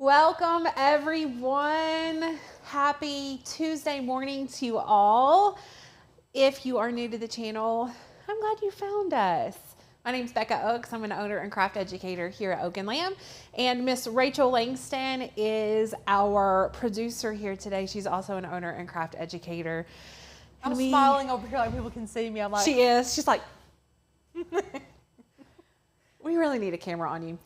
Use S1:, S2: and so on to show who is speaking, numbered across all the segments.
S1: Welcome everyone. Happy Tuesday morning to you all. If you are new to the channel, I'm glad you found us. My name's Becca Oaks. I'm an owner and craft educator here at Oak and Lamb. And Miss Rachel Langston is our producer here today. She's also an owner and craft educator.
S2: I'm smiling over here like people can see me. I'm like,
S1: she is. She's like, we really need a camera on you.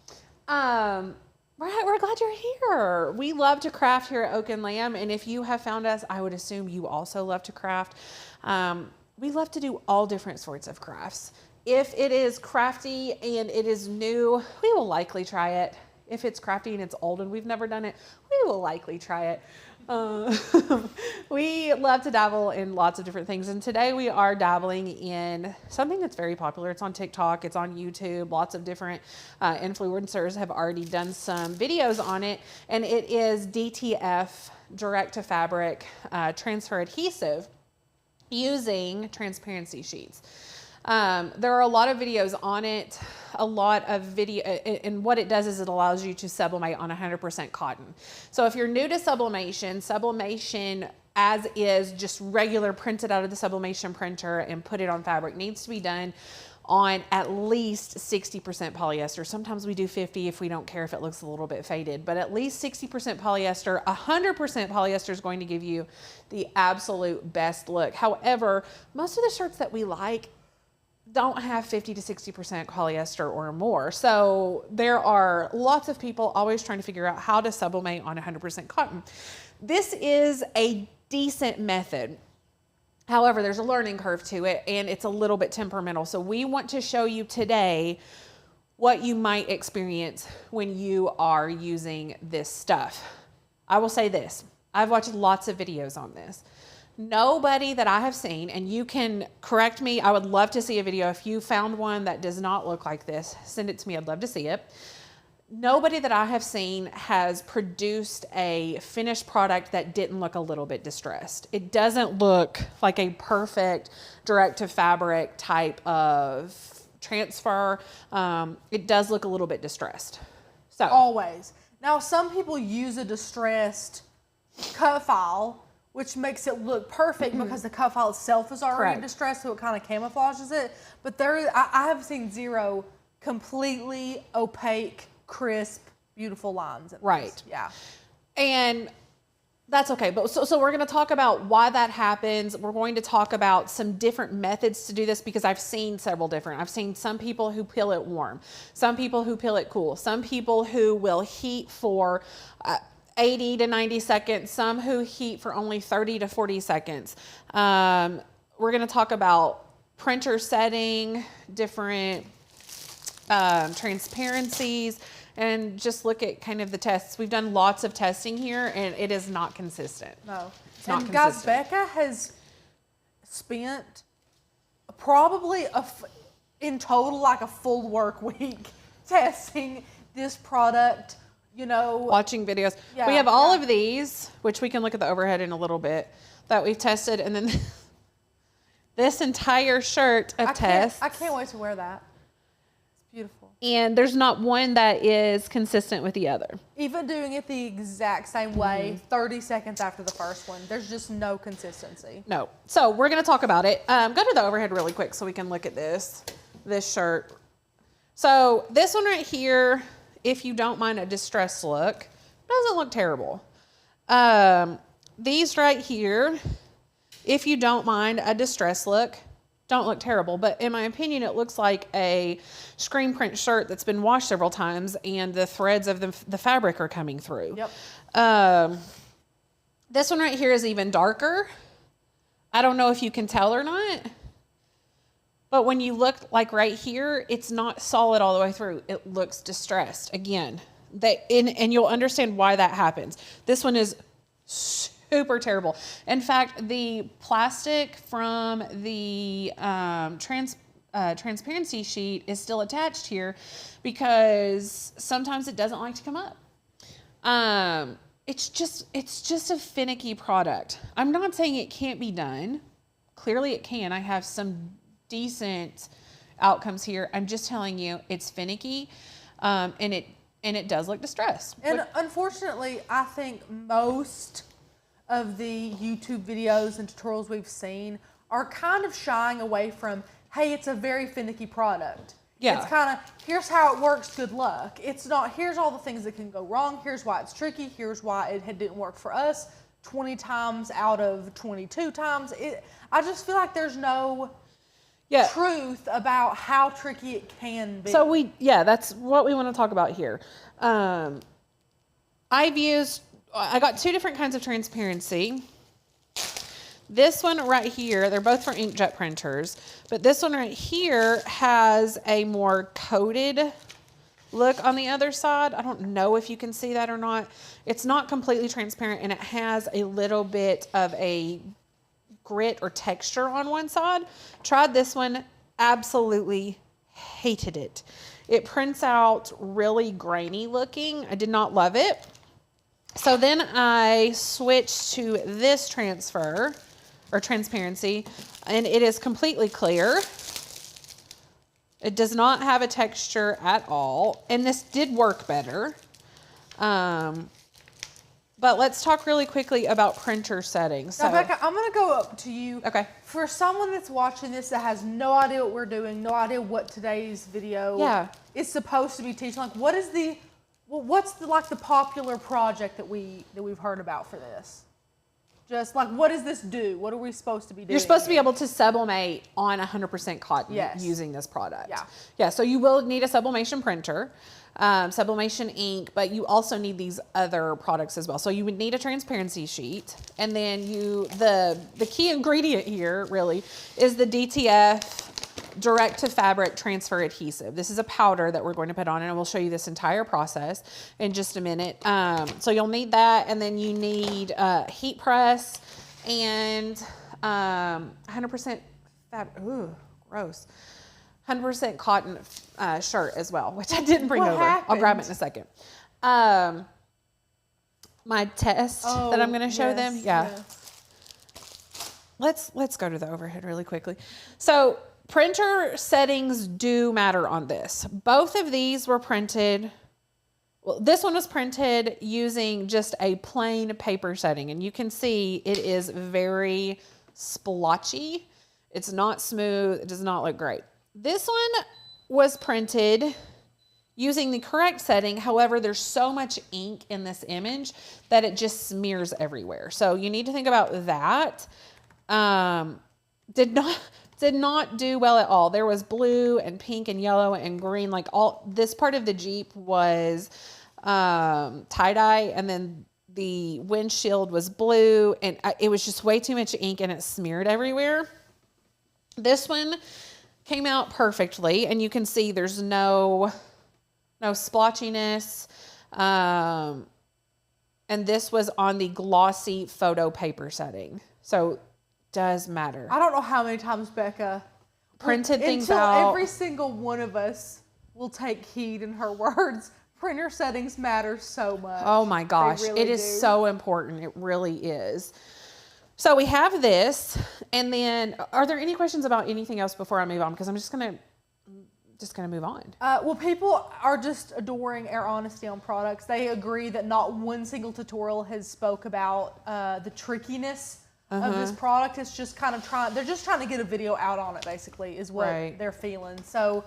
S1: We're glad you're here. We love to craft here at Oak and Lamb. And if you have found us, I would assume you also love to craft. We love to do all different sorts of crafts. If it is crafty and it is new, we will likely try it. If it's crafty and it's old and we've never done it, we will likely try it. We love to dabble in lots of different things. And today we are dabbling in something that's very popular. It's on TikTok, it's on YouTube. Lots of different influencers have already done some videos on it. And it is DTF, direct to fabric transfer adhesive using transparency sheets. There are a lot of videos on it, and what it does is it allows you to sublimate on 100% cotton. So if you're new to sublimation as is, just regular printed out of the sublimation printer and put it on fabric, needs to be done on at least 60% polyester. Sometimes we do 50 if we don't care if it looks a little bit faded, but at least 60% polyester. 100% polyester is going to give you the absolute best look. However, most of the shirts that we like don't have 50 to 60% polyester or more. So there are lots of people always trying to figure out how to sublimate on 100% cotton. This is a decent method. However, there's a learning curve to it and it's a little bit temperamental. So we want to show you today what you might experience when you are using this stuff. I will say this, I've watched lots of videos on this. Nobody that I have seen, and you can correct me, I would love to see a video. If you found one that does not look like this, send it to me, I'd love to see it. Nobody that I have seen has produced a finished product that didn't look a little bit distressed. It doesn't look like a perfect direct to fabric type of transfer. It does look a little bit distressed. So
S2: always. Now, some people use a distressed cut file, which makes it look perfect because the cut file itself is already distressed, so it kind of camouflages it. But I have seen zero completely opaque, crisp, beautiful lines.
S1: Right.
S2: Yeah.
S1: And that's okay. But so we're going to talk about why that happens. We're going to talk about some different methods to do this because I've seen several different. I've seen some people who peel it warm, some people who peel it cool, some people who will heat for 80 to 90 seconds, some who heat for only 30 to 40 seconds. We're going to talk about printer setting, different transparencies, and just look at kind of the tests. We've done lots of testing here, and it is not consistent.
S2: No.
S1: It's not
S2: and
S1: consistent.
S2: Guys, Becca has spent probably in total like a full work week testing this product. You know,
S1: watching videos. Yeah, we have all of these, which we can look at the overhead in a little bit, that we've tested. And then this entire shirt of tests.
S2: I can't wait to wear that. It's beautiful.
S1: And there's not one that is consistent with the other.
S2: Even doing it the exact same way, 30 seconds after the first one, there's just no consistency.
S1: No. So we're going to talk about it. Go to the overhead really quick so we can look at this shirt. So this one right here, if you don't mind a distressed look, doesn't look terrible. These right here, if you don't mind a distressed look, don't look terrible. But in my opinion, it looks like a screen print shirt that's been washed several times and the threads of the fabric are coming through.
S2: Yep.
S1: This one right here is even darker. I don't know if you can tell or not. But when you look like right here, it's not solid all the way through. It looks distressed. Again, and you'll understand why that happens. This one is super terrible. In fact, the plastic from the transparency sheet is still attached here because sometimes it doesn't like to come up. It's just a finicky product. I'm not saying it can't be done. Clearly it can. I have some decent outcomes here. I'm just telling you it's finicky. And and it does look distressed.
S2: And unfortunately, I think most of the YouTube videos and tutorials we've seen are kind of shying away from, hey, it's a very finicky product.
S1: Yeah.
S2: It's kind of, here's how it works, good luck. It's not, here's all the things that can go wrong, here's why it's tricky, here's why it didn't work for us 20 times out of 22 times. I just feel like there's no truth about how tricky it can be.
S1: So that's what we want to talk about here. I got two different kinds of transparency. This one right here, they're both for inkjet printers, but this one right here has a more coated look on the other side. I don't know if you can see that or not. It's not completely transparent, and it has a little bit of a grit or texture on one side. Tried this one, absolutely hated it. It prints out really grainy looking. I did not love it. So then I switched to this transparency, and it is completely clear. It does not have a texture at all, and this did work better. But let's talk really quickly about printer settings.
S2: Now, Becca, I'm going to go up to you.
S1: Okay.
S2: For someone that's watching this that has no idea what we're doing, no idea what today's video is supposed to be teaching, like what's the popular project that we've heard about for this? Just like, what does this do? What are we supposed to be doing?
S1: You're supposed to be able to sublimate on 100% cotton using this product. Yeah, so you will need a sublimation printer, sublimation ink, but you also need these other products as well. So you would need a transparency sheet, and then the key ingredient here really is the DTF direct to fabric transfer adhesive. This is a powder that we're going to put on, and we'll show you this entire process in just a minute. So you'll need that, and then you need heat press and 100% fabric. Ooh, gross. 100% cotton shirt as well, which I didn't bring over.
S2: Happened?
S1: I'll grab it in a second. My test that I'm going to show them. Yeah. Let's go to the overhead really quickly. So printer settings do matter on this. Both of these were printed. Well, this one was printed using just a plain paper setting, and you can see it is very splotchy. It's not smooth. It does not look great. This one was printed using the correct setting. However, there's so much ink in this image that it just smears everywhere. So you need to think about that. Did not do well at all. There was blue and pink and yellow and green. Like this part of the Jeep was tie-dye, and then the windshield was blue, and it was just way too much ink, and it smeared everywhere. This one came out perfectly, and you can see there's no splotchiness. And this was on the glossy photo paper setting. So does matter.
S2: I don't know how many times Becca
S1: printed things
S2: until
S1: out.
S2: Every single one of us will take heed in her words. Printer settings matter so much.
S1: Oh my gosh,
S2: really
S1: it is so important. It really is. So we have this, and then are there any questions about anything else before I move on? Because I'm just gonna move on.
S2: Well, people are just adoring our honesty on products. They agree that not one single tutorial has spoke about the trickiness of this product. It's just kind of they're just trying to get a video out on it, basically, is what they're feeling. So,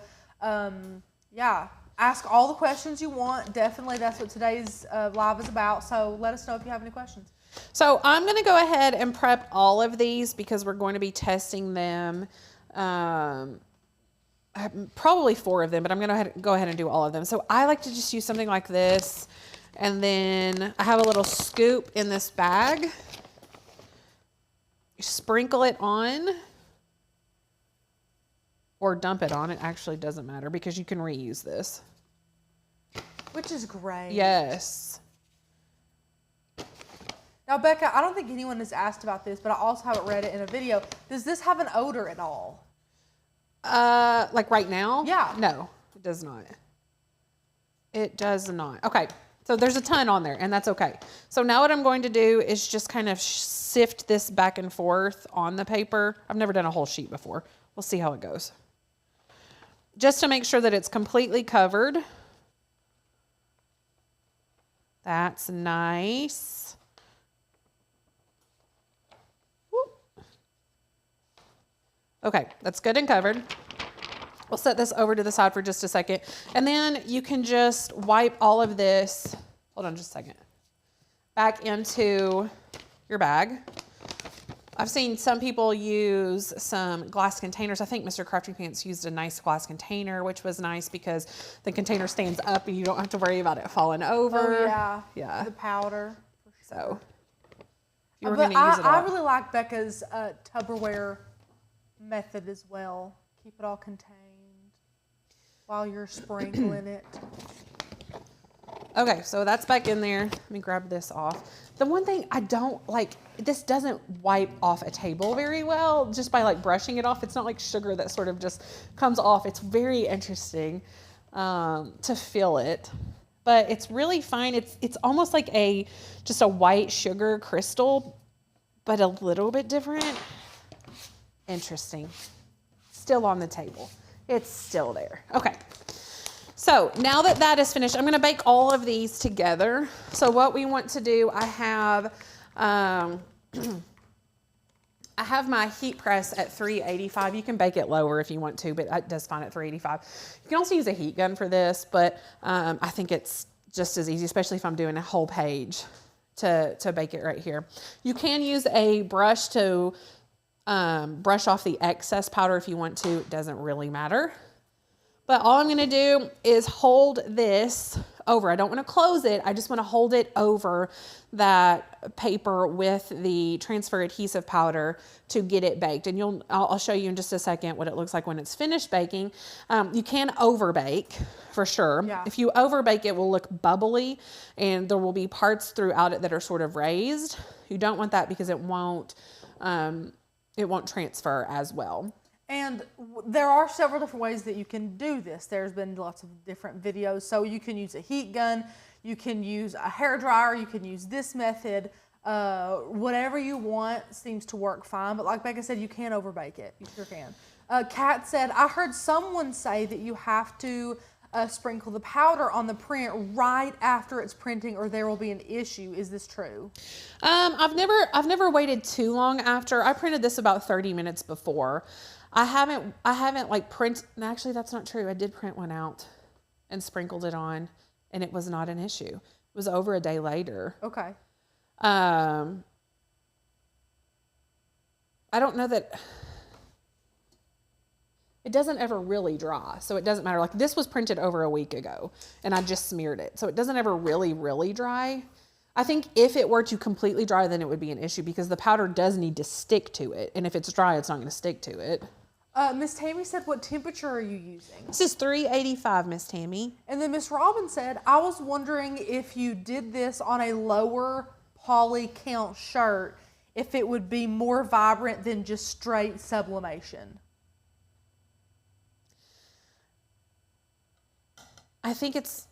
S2: yeah, ask all the questions you want. Definitely, that's what today's live is about. So let us know if you have any questions.
S1: So I'm going to go ahead and prep all of these because we're going to be testing them. Probably 4 of them, but I'm going to go ahead and do all of them. So I like to just use something like this. And then I have a little scoop in this bag. Sprinkle it on or dump it on. It actually doesn't matter because you can reuse this.
S2: Which is great.
S1: Yes.
S2: Now, Becca, I don't think anyone has asked about this, but I also haven't read it in a video. Does this have an odor at all?
S1: Like right now?
S2: Yeah.
S1: No, it does not. It does not. Okay. So there's a ton on there, and that's okay. So now what I'm going to do is just kind of sift this back and forth on the paper. I've never done a whole sheet before. We'll see how it goes. Just to make sure that it's completely covered. That's nice. Whoop. Okay, that's good and covered. We'll set this over to the side for just a second. And then you can just wipe all of this, hold on just a second, back into your bag. I've seen some people use some glass containers. I think Mr. Crafty Pants used a nice glass container, which was nice because the container stands up and you don't have to worry about it falling over.
S2: Oh, yeah.
S1: Yeah.
S2: The powder.
S1: So, if you were going to use it
S2: I really like Becca's Tupperware method as well. Keep it all contained while you're sprinkling it.
S1: Okay, so that's back in there. Let me grab this off. The one thing I don't like, this doesn't wipe off a table very well just by like brushing it off. It's not like sugar that sort of just comes off. It's very interesting to feel it, but it's really fine. It's almost like just a white sugar crystal, but a little bit different. Interesting. Still on the table. It's still there. Okay. So now that that is finished, I'm going to bake all of these together. So what we want to do, I have my heat press at 385. You can bake it lower if you want to, but it does fine at 385. You can also use a heat gun for this, but I think it's just as easy, especially if I'm doing a whole page to bake it right here. You can use a brush to brush off the excess powder if you want to. It doesn't really matter. But all I'm going to do is hold this over. I don't want to close it. I just want to hold it over that paper with the transfer adhesive powder to get it baked. And I'll show you in just a second what it looks like when it's finished baking. You can over bake for sure.
S2: Yeah.
S1: If you over bake, it will look bubbly and there will be parts throughout it that are sort of raised. You don't want that because it won't transfer as well.
S2: And there are several different ways that you can do this. There's been lots of different videos. So you can use a heat gun, you can use a hair dryer, you can use this method. Whatever you want seems to work fine. But like Becca said, you can overbake it. You sure can. Kat said, I heard someone say that you have to sprinkle the powder on the print right after it's printing or there will be an issue. Is this true?
S1: I've never waited too long after. I printed this about 30 minutes before. I haven't like no, actually that's not true. I did print one out and sprinkled it on and it was not an issue. It was over a day later.
S2: Okay.
S1: I don't know that it doesn't ever really dry. So it doesn't matter. Like this was printed over a week ago and I just smeared it. So it doesn't ever really dry. I think if it were to completely dry, then it would be an issue because the powder does need to stick to it. And if it's dry, it's not going to stick to it.
S2: Miss Tammy said, what temperature are you using?
S1: This is 385, Miss Tammy.
S2: And then Miss Robin said, I was wondering if you did this on a lower poly count shirt, if it would be more vibrant than just straight sublimation.
S1: I think it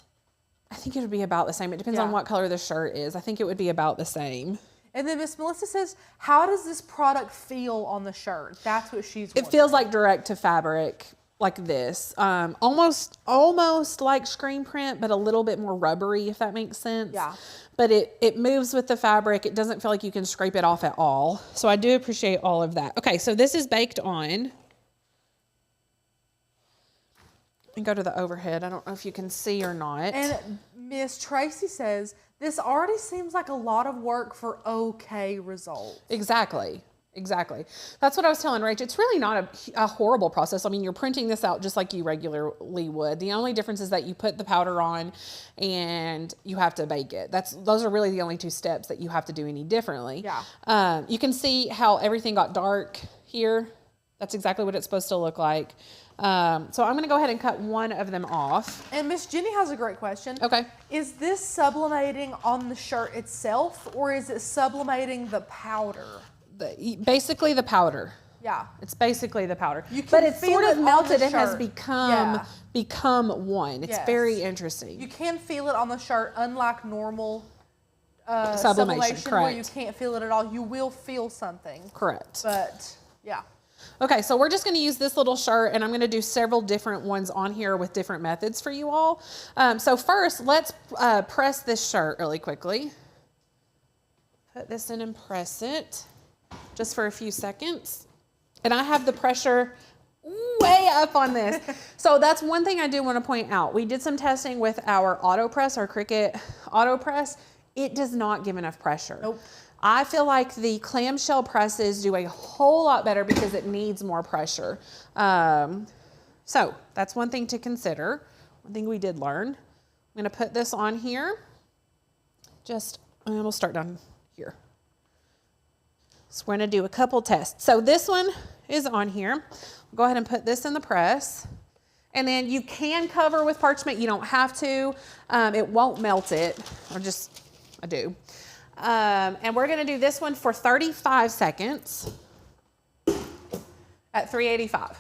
S1: would be about the same. It depends on what color the shirt is. I think it would be about the same.
S2: And then Miss Melissa says, how does this product feel on the shirt? That's what she's wondering.
S1: It feels like direct to fabric, like this. Almost like screen print, but a little bit more rubbery, if that makes sense.
S2: Yeah.
S1: But it moves with the fabric. It doesn't feel like you can scrape it off at all. So I do appreciate all of that. Okay, so this is baked on. And go to the overhead. I don't know if you can see or not.
S2: And Miss Tracy says, this already seems like a lot of work for okay results.
S1: Exactly. That's what I was telling Rach. It's really not a horrible process. I mean, you're printing this out just like you regularly would. The only difference is that you put the powder on and you have to bake it. Those are really the only two steps that you have to do any differently.
S2: Yeah.
S1: You can see how everything got dark here. That's exactly what it's supposed to look like. So I'm going to go ahead and cut one of them off.
S2: And Miss Jenny has a great question.
S1: Okay.
S2: Is this sublimating on the shirt itself or is it sublimating the powder?
S1: Basically the powder.
S2: Yeah.
S1: It's basically the powder.
S2: But
S1: it's sort of melted and has become one. It's very interesting.
S2: You can feel it on the shirt, unlike normal
S1: sublimation,
S2: where you can't feel it at all. You will feel something.
S1: Correct.
S2: But yeah.
S1: Okay, so we're just going to use this little shirt, and I'm going to do several different ones on here with different methods for you all. So first, let's press this shirt really quickly. Put this in and press it just for a few seconds. And I have the pressure way up on this. So that's one thing I do want to point out. We did some testing with our auto press, our Cricut auto press. It does not give enough pressure.
S2: Nope.
S1: I feel like the clamshell presses do a whole lot better because it needs more pressure. So that's one thing to consider. One thing we did learn. I'm going to put this on here. And we'll start down here. So we're going to do a couple tests. So this one is on here. We'll go ahead and put this in the press. And then you can cover with parchment. You don't have to. It won't melt it. I do. And we're going to do this one for 35 seconds at 385.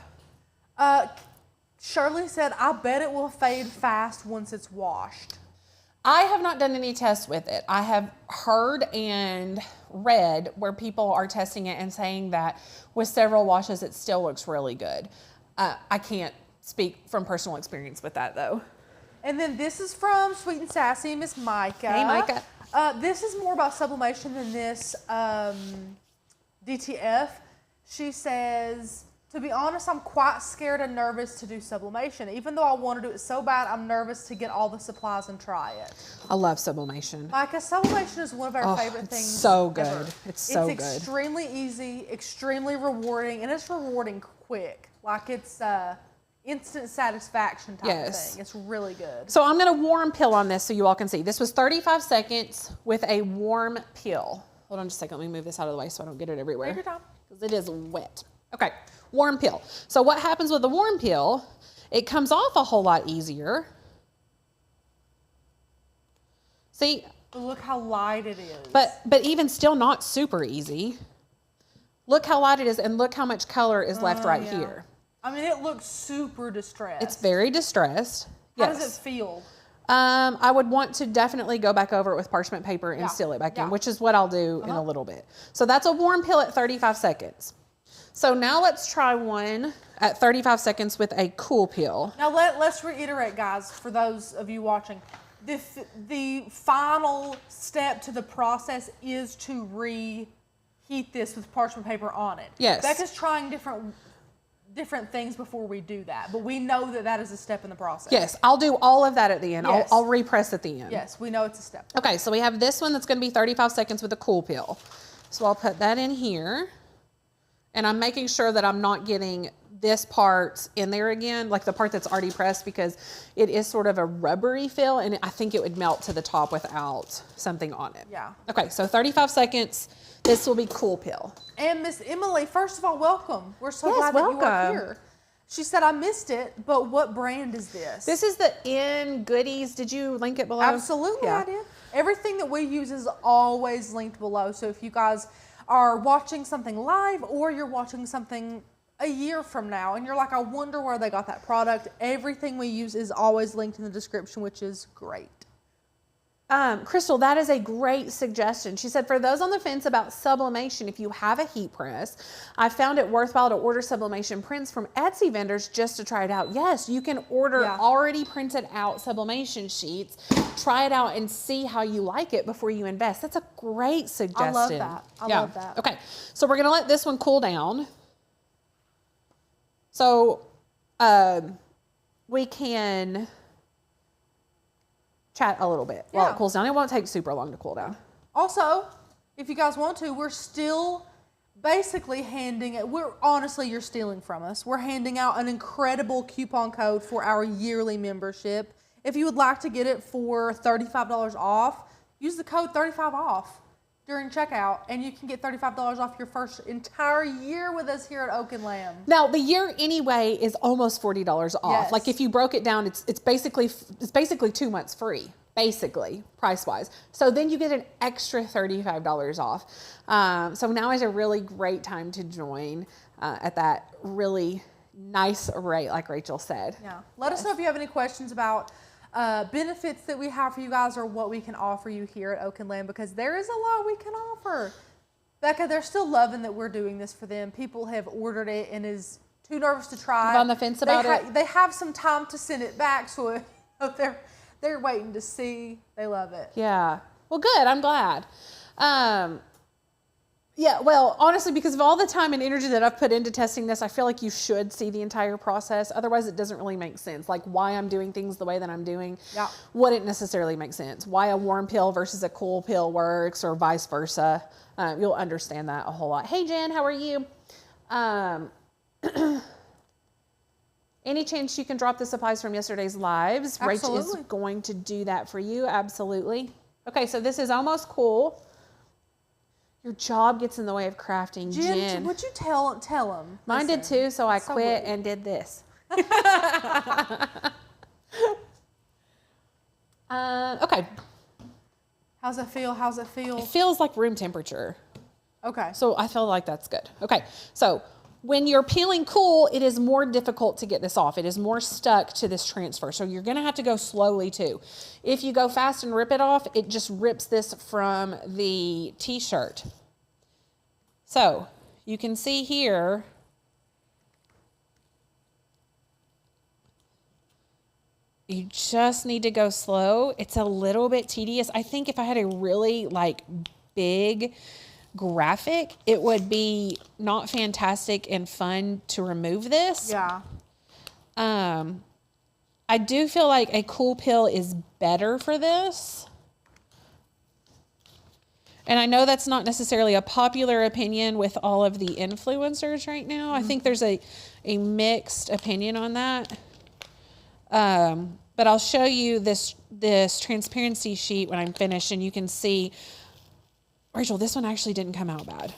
S2: Shirley said, I bet it will fade fast once it's washed.
S1: I have not done any tests with it. I have heard and read where people are testing it and saying that with several washes, it still looks really good. I can't speak from personal experience with that though.
S2: And then this is from Sweet and Sassy, Miss Micah.
S1: Hey, Micah.
S2: This is more about sublimation than this DTF. She says, to be honest, I'm quite scared and nervous to do sublimation. Even though I want to do it so bad, I'm nervous to get all the supplies and try it.
S1: I love sublimation.
S2: Micah, sublimation is one of our favorite things.
S1: So good.
S2: Ever.
S1: It's so good.
S2: It's extremely easy, extremely rewarding, and it's rewarding quick. Like it's instant satisfaction type of thing. It's really good.
S1: So I'm going to warm peel on this so you all can see. This was 35 seconds with a warm peel. Hold on just a second. Let me move this out of the way so I don't get it everywhere.
S2: Take your time.
S1: Because it is wet. Okay, warm peel. So what happens with the warm peel, it comes off a whole lot easier. See?
S2: Look how light it is.
S1: But even still not super easy. Look how light it is and look how much color is left right here.
S2: I mean, it looks super distressed.
S1: It's very distressed.
S2: How does it feel?
S1: I would want to definitely go back over it with parchment paper and seal it back in, which is what I'll do in a little bit. So that's a warm peel at 35 seconds. So now let's try one at 35 seconds with a cool peel.
S2: Now let's reiterate, guys, for those of you watching. The final step to the process is to reheat this with parchment paper on it.
S1: Yes.
S2: Becca's trying different things before we do that, but we know that is a step in the process.
S1: Yes, I'll do all of that at the end.
S2: Yes.
S1: I'll repress at the end.
S2: Yes, we know it's a step.
S1: Okay, so we have this one that's going to be 35 seconds with a cool peel. So I'll put that in here. And I'm making sure that I'm not getting this part in there again, like the part that's already pressed, because it is sort of a rubbery feel, and I think it would melt to the top without something on it.
S2: Yeah.
S1: Okay, so 35 seconds. This will be cool peel.
S2: And Miss Emily, first of all, welcome. We're so glad
S1: welcome.
S2: that you are here. She said, I missed it, but what brand is this?
S1: This is the In Goodies. Did you link it below?
S2: Absolutely, I did. Everything that we use is always linked below. So if you guys are watching something live or you're watching something a year from now and you're like, I wonder where they got that product, everything we use is always linked in the description, which is great.
S1: Crystal, that is a great suggestion. She said, for those on the fence about sublimation, if you have a heat press, I found it worthwhile to order sublimation prints from Etsy vendors just to try it out. Yes, you can order already printed out sublimation sheets, try it out and see how you like it before you invest. That's a great suggestion.
S2: I love that. I love that.
S1: Okay, so we're going to let this one cool down. So we can chat a little bit while it cools down. It won't take super long to cool down.
S2: Also, if you guys want to, we're still basically handing it. Honestly, you're stealing from us. We're handing out an incredible coupon code for our yearly membership. If you would like to get it for $35 off, use the code 35 off during checkout, and you can get $35 off your first entire year with us here at Oak and Lamb.
S1: Now, the year anyway is almost $40 off.
S2: Yes.
S1: Like if you broke it down, it's basically 2 months free, basically price-wise. So then you get an extra $35 off. So now is a really great time to join at that really nice rate, like Rachel said.
S2: Yeah. Let us know if you have any questions about benefits that we have for you guys or what we can offer you here at Oak and Lamb, because there is a lot we can offer. Becca, they're still loving that we're doing this for them. People have ordered it and is too nervous to try it.
S1: On the fence about it?
S2: They have some time to send it back, so if they're waiting to see. They love it.
S1: Yeah. Well, good. I'm glad. Yeah, well, honestly, because of all the time and energy that I've put into testing this, I feel like you should see the entire process. Otherwise, it doesn't really make sense. Like why I'm doing things the way that I'm doing wouldn't necessarily make sense. Why a warm pill versus a cool pill works or vice versa. You'll understand that a whole lot. Hey, Jen, how are you? Any chance you can drop the supplies from yesterday's lives?
S2: Absolutely.
S1: Rach is going to do that for you. Absolutely. Okay, so this is almost cool. Your job gets in the way of crafting, Jen.
S2: Would you tell them?
S1: Mine did too, so I quit and did this. Okay.
S2: How's it feel?
S1: It feels like room temperature.
S2: Okay.
S1: So I feel like that's good. Okay, so when you're peeling cool, it is more difficult to get this off. It is more stuck to this transfer. So you're gonna have to go slowly too. If you go fast and rip it off, it just rips this from the t-shirt. So you can see here, you just need to go slow. It's a little bit tedious. I think if I had a really like big graphic, it would be not fantastic and fun to remove this.
S2: Yeah.
S1: I do feel like a cool pill is better for this. And I know that's not necessarily a popular opinion with all of the influencers right now. I think there's a mixed opinion on that. But I'll show you this transparency sheet when I'm finished, and you can see, Rachel, this one actually didn't come out bad.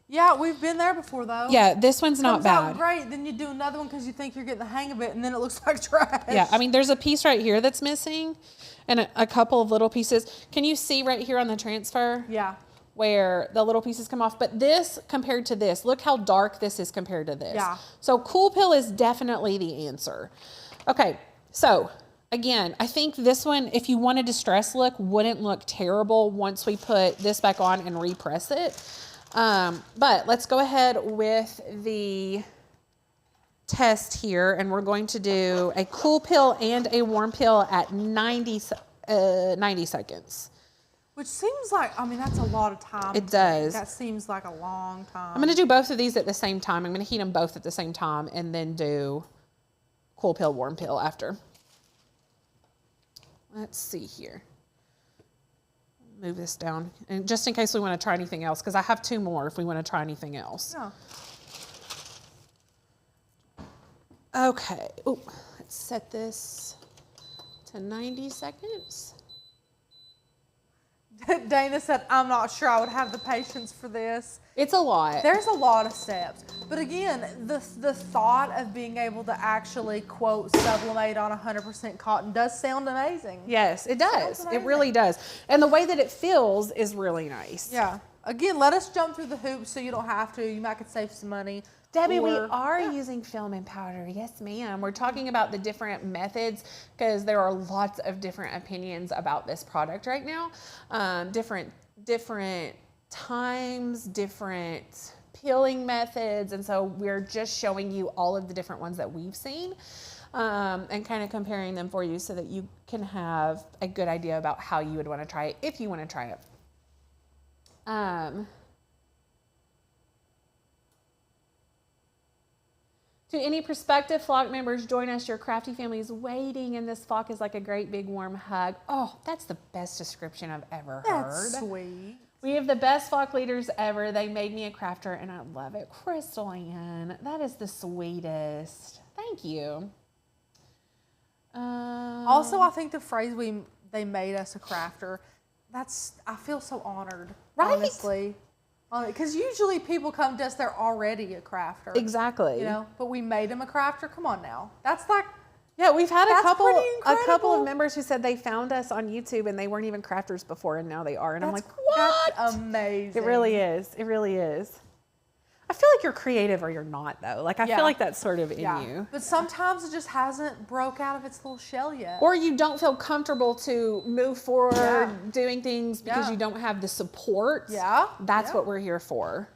S2: Yeah, we've been there before though.
S1: Yeah, this one's not bad.
S2: Comes out great, then you do another one because you think you're getting the hang of it, and then it looks like trash.
S1: Yeah, I mean, there's a piece right here that's missing, and a couple of little pieces. Can you see right here on the transfer?
S2: Yeah.
S1: Where the little pieces come off. But this compared to this, look how dark this is compared to this.
S2: Yeah.
S1: So cool pill is definitely the answer. Okay, so again, I think this one, if you want a distress look, wouldn't look terrible once we put this back on and repress it. But let's go ahead with the test here, and we're going to do a cool pill and a warm pill at 90 seconds.
S2: Which seems like, I mean, that's a lot of time.
S1: It does.
S2: That seems like a long time.
S1: I'm going to do both of these at the same time. I'm going to heat them both at the same time and then do cool pill, warm pill after. Let's see here. Move this down. And just in case we want to try anything else, because I have two more if we want to try anything else.
S2: Yeah.
S1: Okay. Ooh, let's set this to 90 seconds.
S2: Dana said, I'm not sure I would have the patience for this.
S1: It's a lot.
S2: There's a lot of steps. But again, the thought of being able to actually, quote, sublimate on 100% cotton does sound amazing.
S1: Yes, it does. It really does. And the way that it feels is really nice.
S2: Yeah. Again, let us jump through the hoops so you don't have to. You might could save some money.
S1: Debbie, we are using film and powder. Yes, ma'am. We're talking about the different methods because there are lots of different opinions about this product right now. Different times, different peeling methods. And so we're just showing you all of the different ones that we've seen and kind of comparing them for you so that you can have a good idea about how you would want to try it if you want to try it. To any prospective flock members, join us. Your crafty family is waiting, and this flock is like a great big warm hug. Oh, that's the best description I've ever heard.
S2: That's sweet.
S1: We have the best flock leaders ever. They made me a crafter, and I love it. Crystal Ann, that is the sweetest. Thank you.
S2: Also, I think the phrase they made us a crafter, I feel so honored,
S1: right?
S2: Honestly. Because usually people come to us, they're already a crafter.
S1: Exactly.
S2: You know, but we made them a crafter. Come on now. That's like,
S1: yeah, we've had a couple of
S2: incredible.
S1: members who said they found us on YouTube and they weren't even crafters before and now they are. And I'm like, what?
S2: That's amazing.
S1: It really is. It really is. I feel like you're creative or you're not, though. Like, I feel like that's sort of in you.
S2: But sometimes it just hasn't broke out of its little shell yet.
S1: Or you don't feel comfortable to move forward doing things because you don't have the support.
S2: Yeah.
S1: That's what we're here for.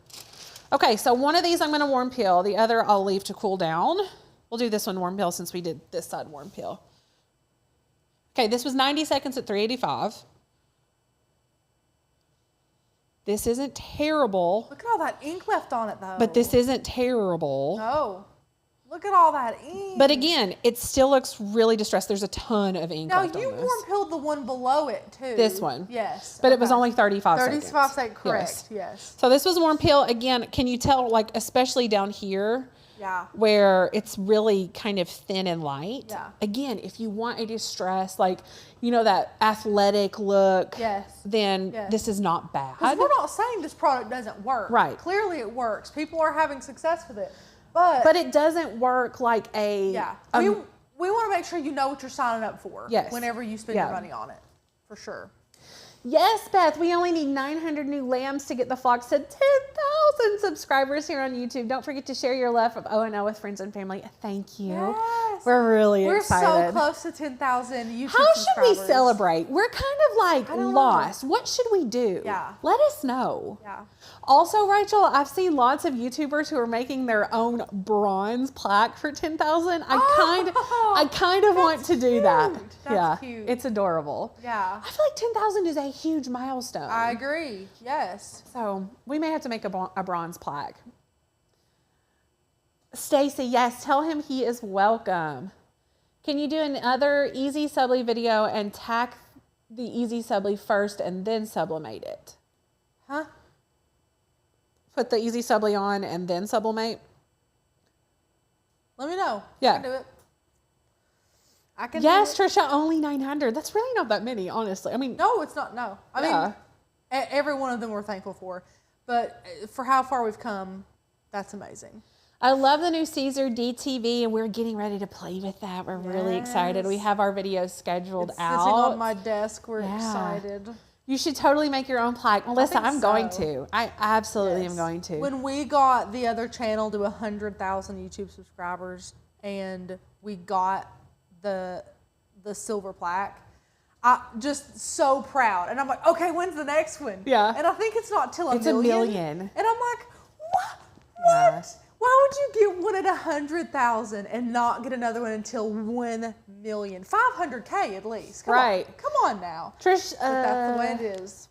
S1: Okay, so one of these I'm going to warm peel. The other I'll leave to cool down. We'll do this one warm peel since we did this side warm peel. Okay, this was 90 seconds at 385. This isn't terrible.
S2: Look at all that ink left on it, though.
S1: But this isn't terrible.
S2: No. Look at all that ink.
S1: But again, it still looks really distressed. There's a ton of ink left on this.
S2: Now, you warm peeled the one below it, too.
S1: This one.
S2: Yes.
S1: But it was only 35 seconds.
S2: 35 seconds, correct, yes.
S1: So this was warm peel. Again, can you tell, like, especially down here, where it's really kind of thin and light?
S2: Yeah.
S1: Again, if you want a distress, like, you know, that athletic look, then this is not bad.
S2: Because we're not saying this product doesn't work. Right. Clearly it works. People are having success with it. But
S1: it doesn't work like a...
S2: Yeah. We want to make sure you know what you're signing up for whenever you spend your money on it. For sure.
S1: Yes, Beth, we only need 900 new lambs to get the flock to 10,000 subscribers here on YouTube. Don't forget to share your love of O&O with friends and family. Thank you. Yes. We're really excited.
S2: We're so close to 10,000 YouTube
S1: How
S2: subscribers.
S1: should we celebrate? We're kind of like lost. What should we do?
S2: Yeah.
S1: Let us know.
S2: Yeah.
S1: Also, Rachel, I've seen lots of YouTubers who are making their own bronze plaque for 10,000. I kind of want to do that.
S2: That's cute.
S1: It's adorable.
S2: Yeah.
S1: I feel like 10,000 is a huge milestone.
S2: I agree. Yes.
S1: So we may have to make a bronze plaque. Stacy, yes, tell him he is welcome. Can you do another easy subli video and tack the easy subli first and then sublimate it?
S2: Huh?
S1: Put the easy subli on and then sublimate?
S2: Let me know.
S1: Yeah.
S2: I can do it. I can
S1: Yes,
S2: do it.
S1: Trisha, only 900. That's really not that many, honestly. I mean,
S2: no, it's not. No. I mean, every one of them we're thankful for. But for how far we've come, that's amazing.
S1: I love the new Caesar DTV, and we're getting ready to play with that. We're really excited. We have our videos scheduled out.
S2: Sitting on my desk. We're excited.
S1: You should totally make your own plaque. Melissa, I'm going to. I absolutely am going to.
S2: When we got the other channel to 100,000 YouTube subscribers and we got the silver plaque, I'm just so proud. And I'm like, okay, when's the next one? Yeah. And I think it's not till
S1: it's a million.
S2: And I'm like, what? What? Why would you get one at 100,000 and not get another one until 1 million? 500K at least. Come on. Come on now.
S1: Trish,
S2: but that's the way it is.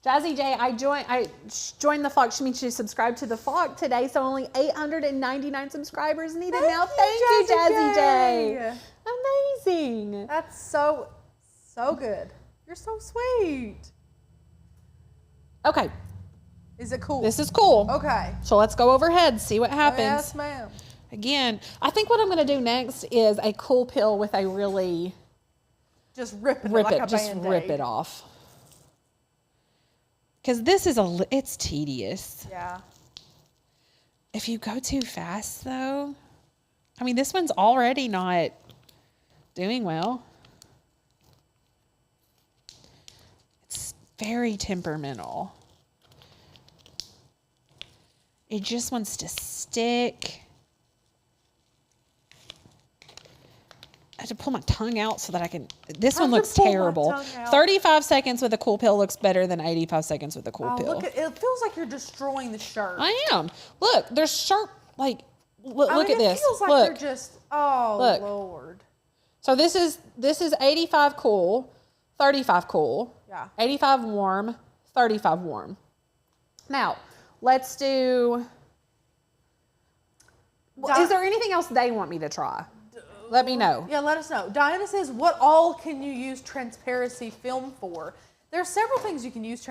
S1: Jazzy J, I joined the flock. She means she subscribed to the flock today, so only 899 subscribers needed now. Thank you, Jazzy J. Amazing.
S2: That's so good. You're so sweet.
S1: Okay.
S2: Is it cool?
S1: This is cool.
S2: Okay.
S1: So let's go overhead, see what happens.
S2: Yes, ma'am.
S1: Again, I think what I'm going to do next is a cool peel with a really...
S2: Just rip it like a
S1: Just
S2: Band-Aid.
S1: rip it off. Because this is it's tedious.
S2: Yeah.
S1: If you go too fast, though, I mean, this one's already not doing well. It's very temperamental. It just wants to stick. I have to pull my tongue out so that I can... This one looks terrible. 35 seconds with a cool peel looks better than 85 seconds with a cool peel.
S2: Look it feels like you're destroying the shirt.
S1: I am. Look, there's sharp, like, look at this.
S2: It feels like you're just... Oh, Lord.
S1: So this is 85 cool, 35 cool, 85 warm, 35 warm. Now, let's do... Is there anything else they want me to try? Let me know.
S2: Yeah, let us know. Diana says, what all can you use transparency film for? There are several things you can use.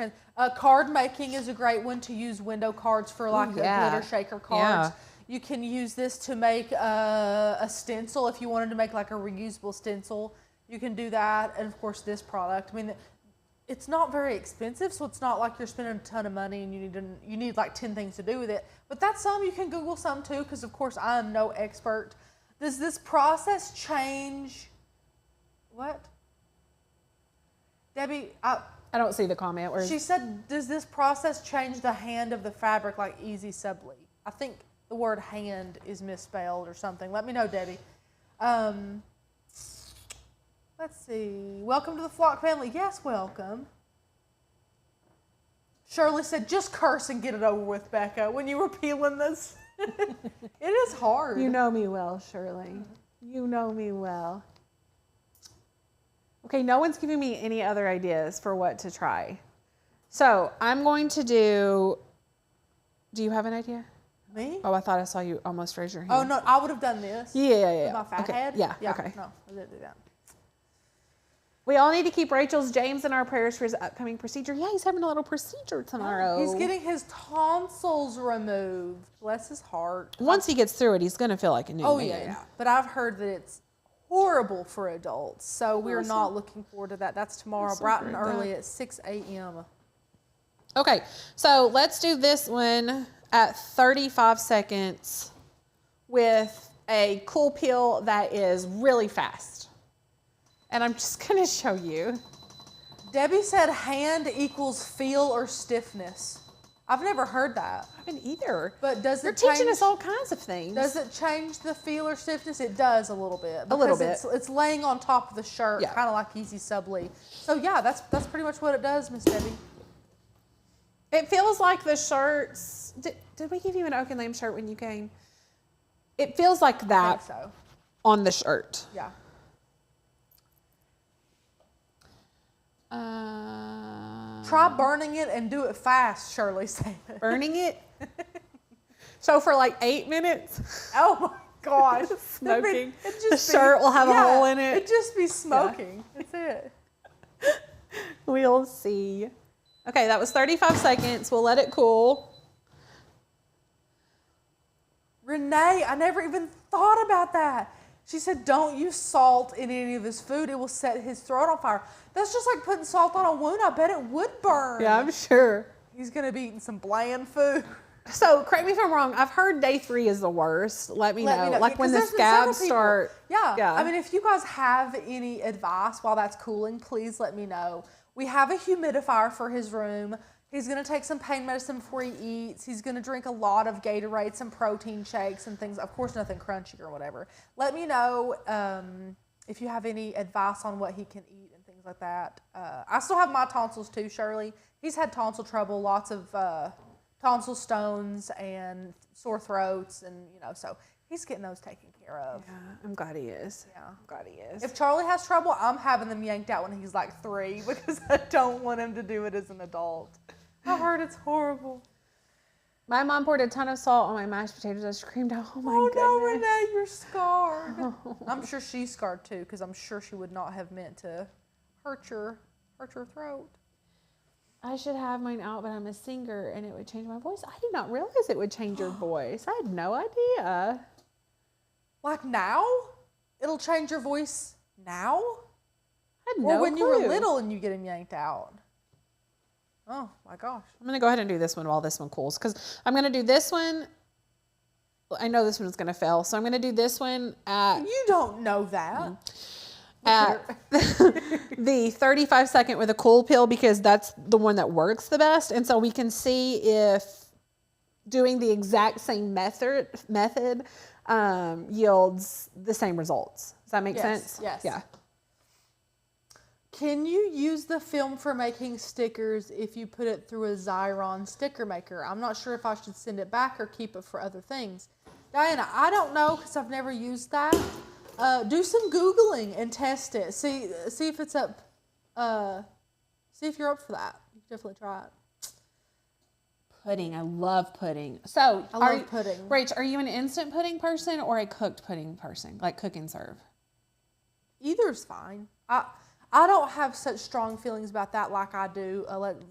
S2: Card making is a great one to use window cards for, like the glitter shaker cards. You can use this to make a stencil if you wanted to make like a reusable stencil. You can do that. And of course this product, I mean, it's not very expensive, so it's not like you're spending a ton of money and you need like 10 things to do with it. But that's some, you can Google some too, because of course I am no expert. Does this process change? What? Debbie,
S1: I don't see the comment. Where
S2: She said, does this process change the hand of the fabric like Easy Subli? I think the word hand is misspelled or something. Let me know, Debbie. Let's see. Welcome to the Flock family. Yes, welcome. Shirley said, just curse and get it over with, Becca, when you were peeling this. It is hard.
S1: You know me well, Shirley. You know me well. Okay, no one's giving me any other ideas for what to try. So I'm going to do you have an idea?
S2: Me?
S1: Oh, I thought I saw you almost raise your hand.
S2: Oh, no, I would have done this.
S1: Yeah.
S2: With my fat head?
S1: Yeah, okay.
S2: No, I didn't do that.
S1: We all need to keep Rachel's James in our prayers for his upcoming procedure. Yeah, he's having a little procedure tomorrow.
S2: He's getting his tonsils removed. Bless his heart.
S1: Once he gets through it, he's going to feel like a new man.
S2: Yeah. But I've heard that it's horrible for adults. So we're not looking forward to that. That's tomorrow,
S1: so
S2: bright and
S1: great,
S2: early at 6 a.m.
S1: Okay, so let's do this one at 35 seconds with a cool peel that is really fast. And I'm just going to show you.
S2: Debbie said hand equals feel or stiffness. I've never heard that.
S1: I haven't either.
S2: But does
S1: You're
S2: it change?
S1: teaching us all kinds of things.
S2: Does it change the feel or stiffness? It does a little bit.
S1: A little bit.
S2: It's laying on top of the shirt,
S1: Yeah.
S2: kind of like Easy Subli. So yeah, that's pretty much what it does, Miss Debbie.
S1: It feels like the shirts. Did we give you an Oak and Lamb shirt when you came? It feels like
S2: I
S1: that
S2: think so.
S1: on the shirt.
S2: Yeah. Try burning it and do it fast, Shirley said.
S1: Burning it. So for like 8 minutes.
S2: Oh my gosh.
S1: Smoking.
S2: It'd
S1: The
S2: just
S1: shirt will have a hole in it.
S2: It'd just be smoking. That's it.
S1: We'll see. Okay, that was 35 seconds. We'll let it cool.
S2: Renee, I never even thought about that. She said, don't use salt in any of his food. It will set his throat on fire. That's just like putting salt on a wound. I bet it would burn.
S1: Yeah, I'm sure.
S2: He's going to be eating some bland food.
S1: So, correct me if I'm wrong. I've heard day 3 is the worst. Let me know. Like when the scabs start.
S2: Yeah. I mean, if you guys have any advice while that's cooling, please let me know. We have a humidifier for his room. He's going to take some pain medicine before he eats. He's going to drink a lot of Gatorade, some protein shakes and things. Of course, nothing crunchy or whatever. Let me know if you have any advice on what he can eat and things like that. I still have my tonsils too, Shirley. He's had tonsil trouble, lots of tonsil stones and sore throats, and so he's getting those taken care of.
S1: Yeah, I'm glad he is.
S2: Yeah.
S1: I'm glad he is.
S2: If Charlie has trouble, I'm having them yanked out when he's like 3 because I don't want him to do it as an adult. I heard it's horrible.
S1: My mom poured a ton of salt on my mashed potatoes. I screamed out, oh my goodness.
S2: No, Renee, you're scarred. Oh. I'm sure she's scarred too, because I'm sure she would not have meant to hurt your throat.
S1: I should have mine out, but I'm a singer and it would change my voice. I did not realize it would change your voice. I had no idea.
S2: Like now? It'll change your voice now?
S1: I had
S2: Or
S1: no
S2: when
S1: clue.
S2: you were little and you get them yanked out? Oh my gosh.
S1: I'm going to go ahead and do this one while this one cools, because I'm going to do this one. I know this one's going to fail, so I'm going to do this one at...
S2: You don't know that.
S1: At the 35 second with a cool peel, because that's the one that works the best. And so we can see if doing the exact same method yields the same results. Does that make sense?
S2: Yes.
S1: Yeah.
S2: Can you use the film for making stickers if you put it through a Xyron sticker maker? I'm not sure if I should send it back or keep it for other things. Diana, I don't know because I've never used that. Do some Googling and test it. See if it's up. See if you're up for that. You can definitely try it.
S1: Pudding. I love pudding. So
S2: I love pudding.
S1: Rach, are you an instant pudding person or a cooked pudding person? Like cook and serve?
S2: Either's fine. I don't have such strong feelings about that like I do.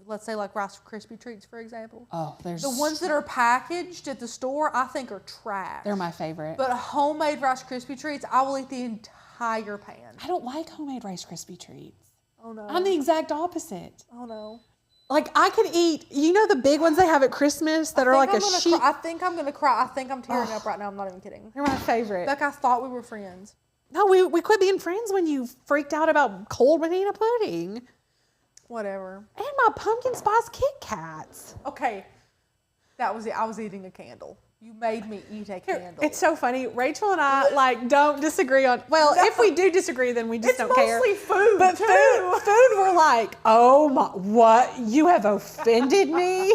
S2: Let's say like Rice Krispie treats, for example.
S1: Oh, there's
S2: the ones that are packaged at the store, I think are trash.
S1: They're my favorite.
S2: But homemade Rice Krispie treats, I will eat the entire pan.
S1: I don't like homemade Rice Krispie treats.
S2: Oh no.
S1: I'm the exact opposite.
S2: Oh no.
S1: Like I could eat, the big ones they have at Christmas that are like a sheet.
S2: I think I'm gonna cry. I think I'm tearing up right now. I'm not even kidding.
S1: They're my favorite.
S2: Like I thought we were friends.
S1: No, we quit being friends when you freaked out about cold banana pudding.
S2: Whatever.
S1: And my pumpkin spice Kit Kats.
S2: Okay. That was it. I was eating a candle. You made me eat a candle.
S1: It's so funny. Rachel and I like don't disagree on. Well,
S2: No.
S1: if we do disagree, then we just don't care.
S2: It's mostly food,
S1: But
S2: too.
S1: food, we're like, oh my, what? You have offended me.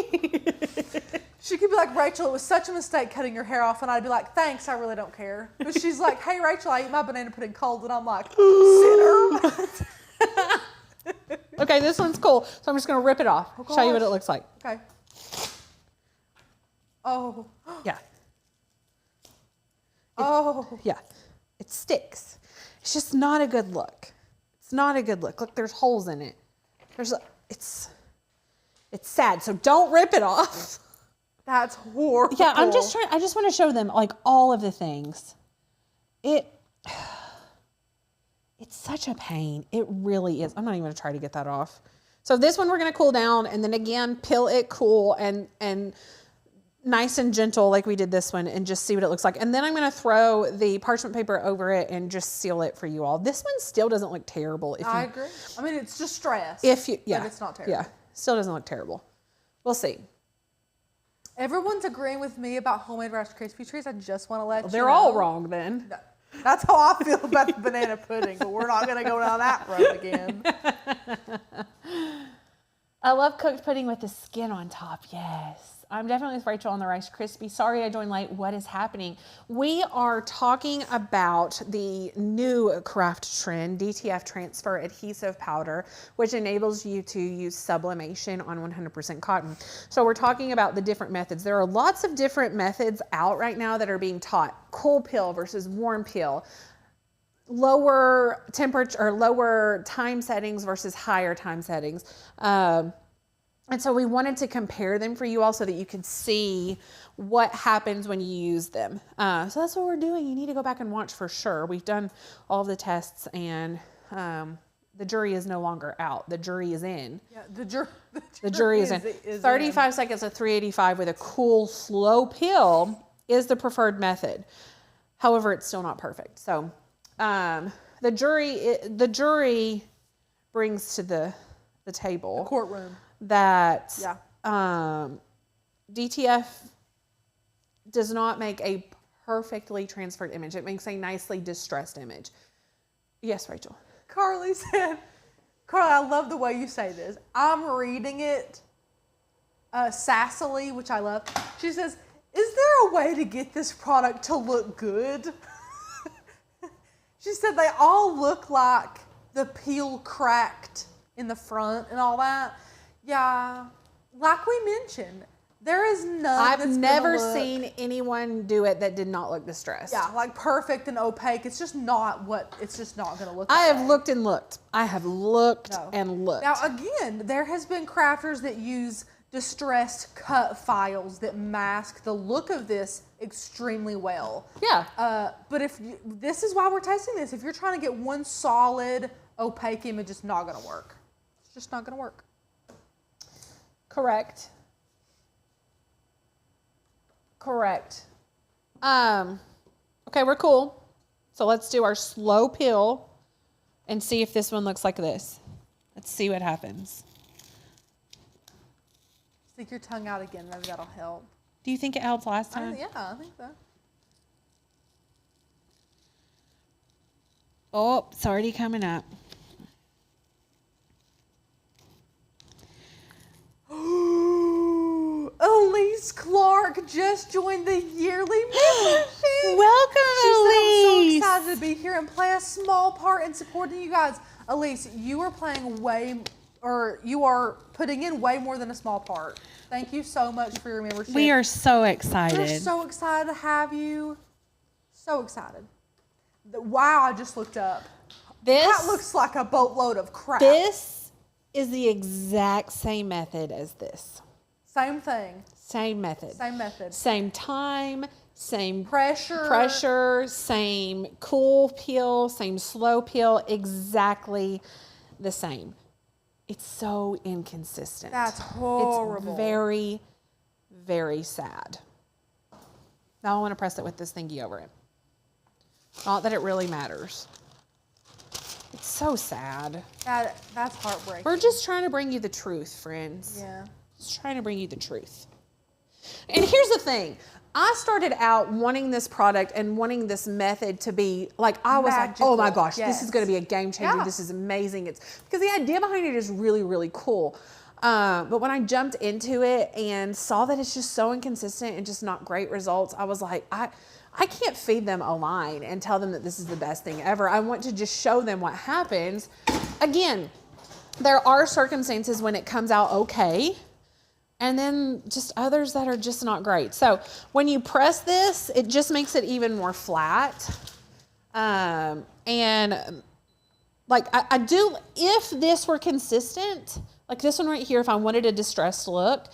S2: She could be like, Rachel, it was such a mistake cutting your hair off, and I'd be like, thanks, I really don't care. But she's like, hey, Rachel, I eat my banana pudding cold, and I'm like, sinner.
S1: Okay, this one's cool. So I'm just gonna rip it off.
S2: Oh,
S1: Show you what
S2: gosh.
S1: it looks like.
S2: Okay. Oh.
S1: Yeah.
S2: Oh.
S1: Yeah. It sticks. It's just not a good look. It's not a good look. Look, there's holes in it. It's sad. So don't rip it off.
S2: That's horrible.
S1: Yeah, I just want to show them like all of the things. It's such a pain. It really is. I'm not even gonna try to get that off. So this one we're gonna cool down and then again peel it cool and nice and gentle like we did this one and just see what it looks like. And then I'm gonna throw the parchment paper over it and just seal it for you all. This one still doesn't look terrible.
S2: I agree. I mean, it's distressed.
S1: But
S2: it's not terrible.
S1: Yeah, still doesn't look terrible. We'll see.
S2: Everyone's agreeing with me about homemade Rice Krispie trees. I just want to let you know.
S1: They're all wrong then.
S2: No, that's how I feel about the banana pudding, but we're not going to go down that road again.
S1: I love cooked pudding with the skin on top. Yes. I'm definitely with Rachel on the Rice Krispie. Sorry I joined late. What is happening? We are talking about the new craft trend, DTF transfer adhesive powder, which enables you to use sublimation on 100% cotton. So we're talking about the different methods. There are lots of different methods out right now that are being taught. Cool peel versus warm peel. Lower temperature or lower time settings versus higher time settings. And so we wanted to compare them for you all so that you could see what happens when you use them. So that's what we're doing. You need to go back and watch for sure. We've done all of the tests and the jury is no longer out. The jury is in.
S2: Yeah,
S1: The jury is in.
S2: Is
S1: 35 seconds of 385 with a cool, slow peel is the preferred method. However, it's still not perfect. So the jury brings to the table.
S2: The courtroom.
S1: That
S2: Yeah.
S1: DTF does not make a perfectly transferred image. It makes a nicely distressed image. Yes, Rachel.
S2: Carly said, Carly, I love the way you say this. I'm reading it sassily, which I love. She says, is there a way to get this product to look good? She said they all look like the peel cracked in the front and all that. Yeah, like we mentioned, there is none.
S1: I've never seen anyone do it that did not look distressed.
S2: Yeah, like perfect and opaque. It's just not it's just not going to look.
S1: I
S2: that
S1: have
S2: way.
S1: looked and looked. I have looked
S2: No.
S1: and looked.
S2: Now again, there has been crafters that use distressed cut files that mask the look of this extremely well.
S1: Yeah.
S2: But this is why we're testing this. If you're trying to get one solid opaque image, it's not going to work. It's just not going to work.
S1: Correct. Okay, we're cool. So let's do our slow peel and see if this one looks like this. Let's see what happens.
S2: Stick your tongue out again. Maybe that'll help.
S1: Do you think it helped last time?
S2: Yeah, I think so.
S1: Oh, it's already coming up.
S2: Elise Clark just joined the yearly membership.
S1: Welcome,
S2: She said, I'm so
S1: Elise.
S2: excited to be here and play a small part in supporting you guys. Elise, you are you are putting in way more than a small part. Thank you so much for your membership.
S1: We are so excited.
S2: We're so excited to have you. So excited. Wow, I just looked up. That looks like a boatload of crap.
S1: This is the exact same method as this.
S2: Same thing.
S1: Same method.
S2: Same method.
S1: Same time, same
S2: pressure,
S1: same cool peel, same slow peel, exactly the same. It's so inconsistent.
S2: That's horrible.
S1: It's very, very sad. Now I want to press it with this thingy over it. Not that it really matters. It's so sad.
S2: That's heartbreaking.
S1: We're just trying to bring you the truth, friends.
S2: Yeah.
S1: Just trying to bring you the truth. And here's the thing. I started out wanting this product and wanting this method to be like, I was
S2: magical.
S1: like, oh my gosh,
S2: Yes.
S1: this is going to be a game changer.
S2: Yeah.
S1: This is amazing. It's because the idea behind it is really, really cool. But when I jumped into it and saw that it's just so inconsistent and just not great results, I was like, I can't feed them a line and tell them that this is the best thing ever. I want to just show them what happens. Again, there are circumstances when it comes out okay. And then just others that are just not great. So when you press this, it just makes it even more flat. And like I do, if this were consistent, like this one right here, if I wanted a distressed look,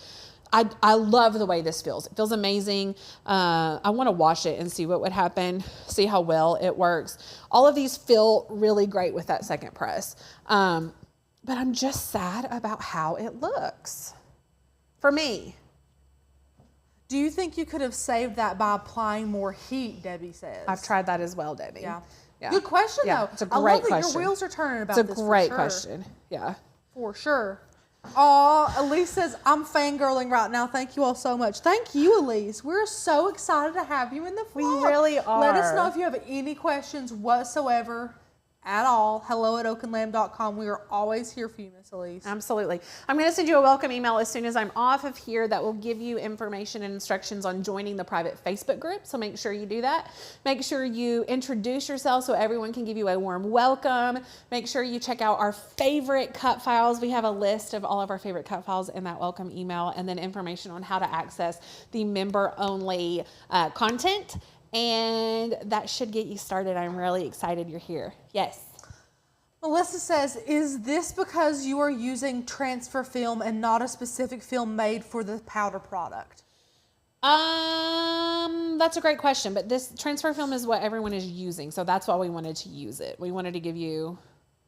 S1: I love the way this feels. It feels amazing. I want to wash it and see what would happen, see how well it works. All of these feel really great with that second press. But I'm just sad about how it looks. For me.
S2: Do you think you could have saved that by applying more heat, Debbie says?
S1: I've tried that as well, Debbie.
S2: Yeah.
S1: Yeah.
S2: Good question, though.
S1: It's a
S2: I
S1: great
S2: love that
S1: question.
S2: your wheels are turning about
S1: It's
S2: this.
S1: a great
S2: for sure.
S1: question. Yeah.
S2: For sure. Oh, Elise says, I'm fangirling right now. Thank you all so much. Thank you, Elise. We're so excited to have you in the vlog.
S1: We really are.
S2: Let us know if you have any questions whatsoever at all. hello@oakandlamb.com. We are always here for you, Miss Elise.
S1: Absolutely. I'm going to send you a welcome email as soon as I'm off of here that will give you information and instructions on joining the private Facebook group. So make sure you do that. Make sure you introduce yourself so everyone can give you a warm welcome. Make sure you check out our favorite cut files. We have a list of all of our favorite cut files in that welcome email, and then information on how to access the member-only content. And that should get you started. I'm really excited you're here. Yes.
S2: Melissa says, is this because you are using transfer film and not a specific film made for the powder product?
S1: That's a great question, but this transfer film is what everyone is using. So that's why we wanted to use it. We wanted to give you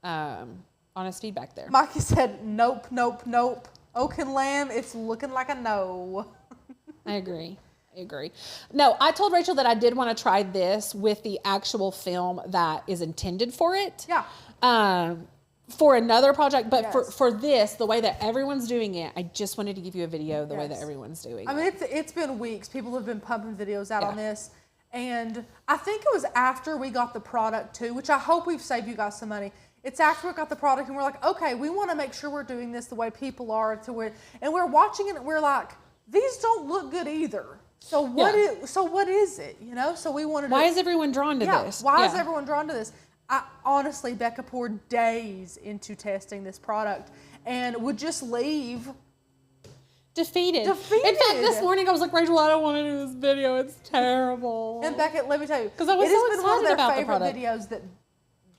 S1: honest feedback there.
S2: Mikey said, nope, nope, nope. Oak and Lamb, it's looking like a no.
S1: I agree. No, I told Rachel that I did want to try this with the actual film that is intended for it.
S2: Yeah.
S1: For another project, but
S2: Yes.
S1: for this, the way that everyone's doing it, I just wanted to give you a video the way that
S2: Yes.
S1: everyone's doing
S2: I
S1: it.
S2: mean, it's been weeks. People have been pumping videos out
S1: Yeah.
S2: on this. And I think it was after we got the product too, which I hope we've saved you guys some money. It's after we got the product and we're like, okay, we want to make sure we're doing this the way people are. And we're watching it and we're like, these don't look good either. So what is it? You know? So we wanted
S1: Why is everyone drawn to this?
S2: Why is everyone drawn to this? Honestly, Becca poured days into testing this product and would just leave
S1: defeated. In fact, this morning I was like, Rachel, I don't want to do this video. It's terrible.
S2: And Becca, let me tell you,
S1: 'Cause I was
S2: it
S1: so
S2: has been one of
S1: excited
S2: their
S1: about the
S2: favorite
S1: product.
S2: videos that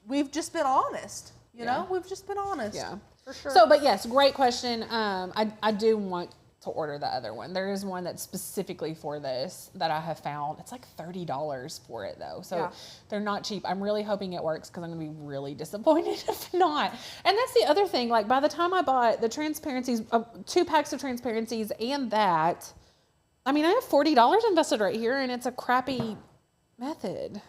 S2: we've just been honest. You know, we've just been honest.
S1: Yeah.
S2: For sure.
S1: So, but yes, great question. I do want to order the other one. There is one that's specifically for this that I have found. It's like $30 for it though. So they're not cheap. I'm really hoping it works because I'm going to be really disappointed if not. And that's the other thing. Like by the time I bought the transparencies, 2 packs of transparencies and that, I mean, I have $40 invested right here and it's a crappy method.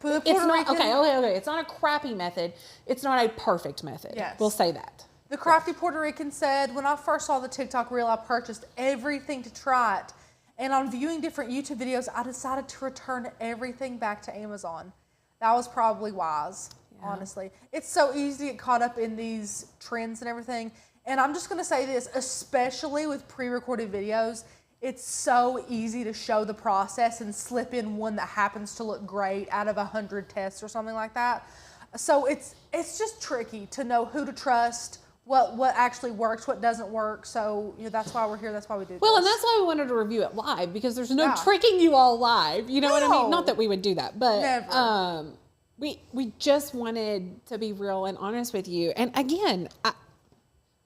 S2: But
S1: It's not, okay. It's not a crappy method. It's not a perfect method.
S2: Yes.
S1: We'll say that.
S2: The Crafty Puerto Rican said, when I first saw the TikTok reel, I purchased everything to try it. And on viewing different YouTube videos, I decided to return everything back to Amazon. That was probably wise, honestly. It's so easy to get caught up in these trends and everything. And I'm just going to say this, especially with pre-recorded videos, it's so easy to show the process and slip in one that happens to look great out of 100 tests or something like that. So it's just tricky to know who to trust, what actually works, what doesn't work. So that's why we're here. That's why we do this.
S1: Well, and that's why we wanted to review it live because there's no tricking you all live. You know what I mean? Not that we would do that, but
S2: never.
S1: We just wanted to be real and honest with you. And again, I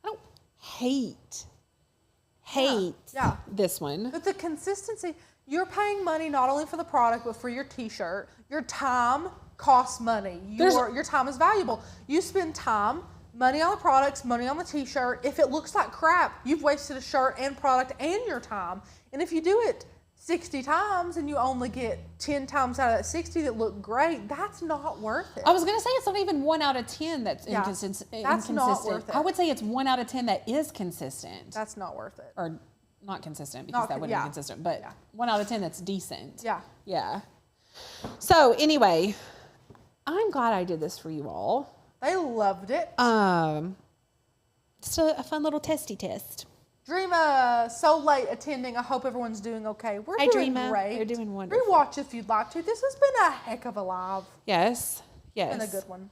S1: don't hate this one.
S2: But the consistency, you're paying money not only for the product, but for your t-shirt. Your time costs money. Your time is valuable. You spend time, money on the products, money on the t-shirt. If it looks like crap, you've wasted a shirt and product and your time. And if you do it 60 times and you only get 10 times out of that 60 that look great, that's not worth it.
S1: I was going to say it's not even 1 out of 10 that's
S2: Yeah,
S1: inconsistent.
S2: that's not worth it.
S1: I would say it's 1 out of 10 that is consistent.
S2: That's not worth it.
S1: Or not consistent, because that wouldn't be consistent, but
S2: Yeah.
S1: 1 out of 10 that's decent.
S2: Yeah.
S1: Yeah. So anyway, I'm glad I did this for you all.
S2: They loved it.
S1: Just a fun little testy test.
S2: Dreama, so late attending. I hope everyone's doing okay. We're
S1: Hi,
S2: doing
S1: Dreama.
S2: great.
S1: You're doing wonderful.
S2: Rewatch if you'd like to. This has been a heck of a live.
S1: Yes. Yes.
S2: And a good one.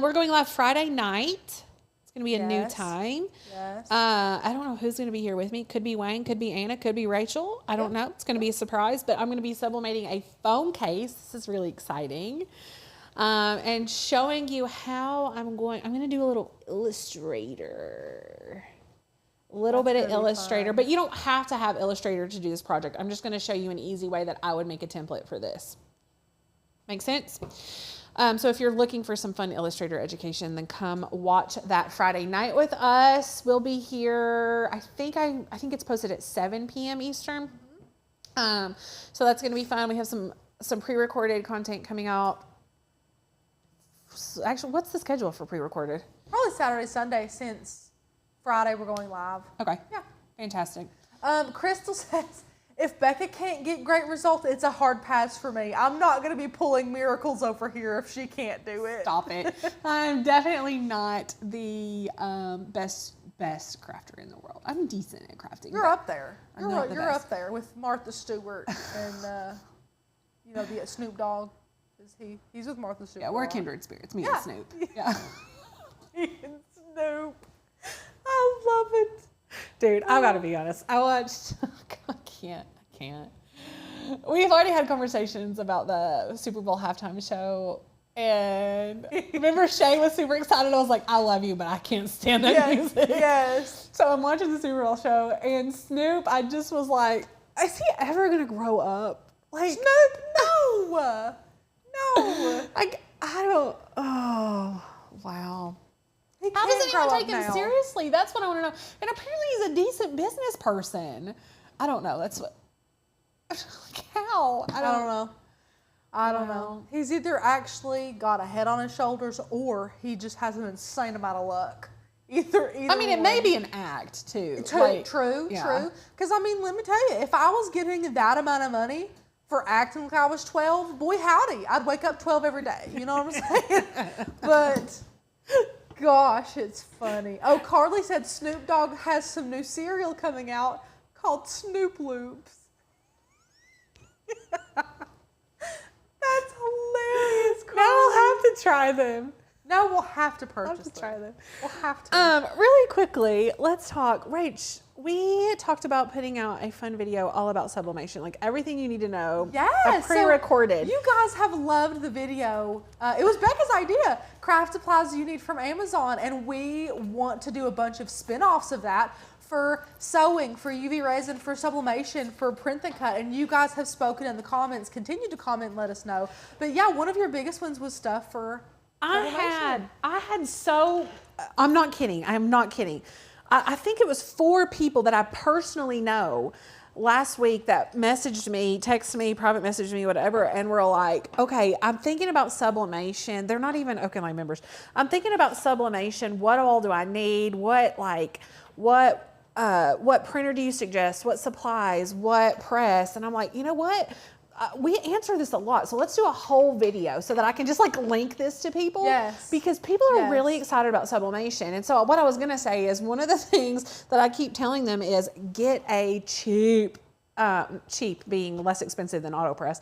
S1: We're going live Friday night. It's going to be a new
S2: Yes.
S1: time.
S2: Yes.
S1: I don't know who's going to be here with me. Could be Wayne, could be Anna, could be Rachel. I don't know. It's going to be a surprise, but I'm going to be sublimating a phone case. This is really exciting. And showing you how I'm going to do a little Illustrator. A little bit of Illustrator, but you don't have to have Illustrator to do this project. I'm just going to show you an easy way that I would make a template for this. Make sense? So if you're looking for some fun Illustrator education, then come watch that Friday night with us. We'll be here. I think it's posted at 7 p.m. Eastern. So that's going to be fun. We have some pre-recorded content coming out. Actually, what's the schedule for pre-recorded?
S2: Probably Saturday, Sunday, since Friday we're going live.
S1: Okay.
S2: Yeah.
S1: Fantastic.
S2: Crystal says, if Becca can't get great results, it's a hard pass for me. I'm not going to be pulling miracles over here if she can't do it.
S1: Stop it. I'm definitely not the best crafter in the world. I'm decent at crafting.
S2: You're up there.
S1: I'm not the
S2: You're
S1: best.
S2: up there with Martha Stewart and, the Snoop Dogg. He's with Martha Stewart.
S1: Yeah, we're kindred spirits, me and Snoop. Yeah.
S2: Me and Snoop. I love it.
S1: Dude, I gotta be honest. I watched, I can't. We've already had conversations about the Super Bowl halftime show. And remember Shay was super excited. I was like, I love you, but I can't stand that music.
S2: Yes.
S1: So I'm watching the Super Bowl show, and Snoop, I just was like, is he ever gonna grow up? Like,
S2: Snoop, no. No.
S1: I don't, oh, wow.
S2: He
S1: How does
S2: can't
S1: anyone
S2: grow
S1: take
S2: up
S1: him
S2: now.
S1: seriously? That's what I want to know. And apparently he's a decent business person. I don't know. That's what, how?
S2: I don't know. He's either actually got a head on his shoulders or he just has an insane amount of luck. Either
S1: I mean, it may
S2: way.
S1: be an act too.
S2: True.
S1: Yeah.
S2: Because, I mean, let me tell you, if I was getting that amount of money for acting like I was 12, boy, howdy, I'd wake up 12 every day. You know what I'm saying? But, gosh, it's funny. Oh, Carly said Snoop Dogg has some new cereal coming out called Snoop Loops. That's hilarious, Carly.
S1: Now I'll have to try them.
S2: No, we'll have to purchase
S1: I'll have to try them.
S2: We'll have to.
S1: Really quickly, let's talk. Rach, we talked about putting out a fun video all about sublimation, like everything you need to know.
S2: Yes.
S1: Pre-recorded.
S2: So you guys have loved the video. It was Becca's idea. Craft supplies you need from Amazon, and we want to do a bunch of spin-offs of that for sewing, for UV resin, for sublimation, for print and cut. And you guys have spoken in the comments. Continue to comment and let us know. But yeah, one of your biggest ones was stuff for sublimation.
S1: I'm not kidding. I'm not kidding. I think it was 4 people that I personally know last week that messaged me, texted me, private messaged me, whatever, and were like, okay, I'm thinking about sublimation. They're not even OpenLine members. I'm thinking about sublimation. What all do I need? What printer do you suggest? What supplies? What press? And I'm like, you know what? We answer this a lot, so let's do a whole video so that I can just like link this to people.
S2: Yes.
S1: Because people are really excited about sublimation. And so what I was gonna say is one of the things that I keep telling them is get a cheap being less expensive than AutoPress,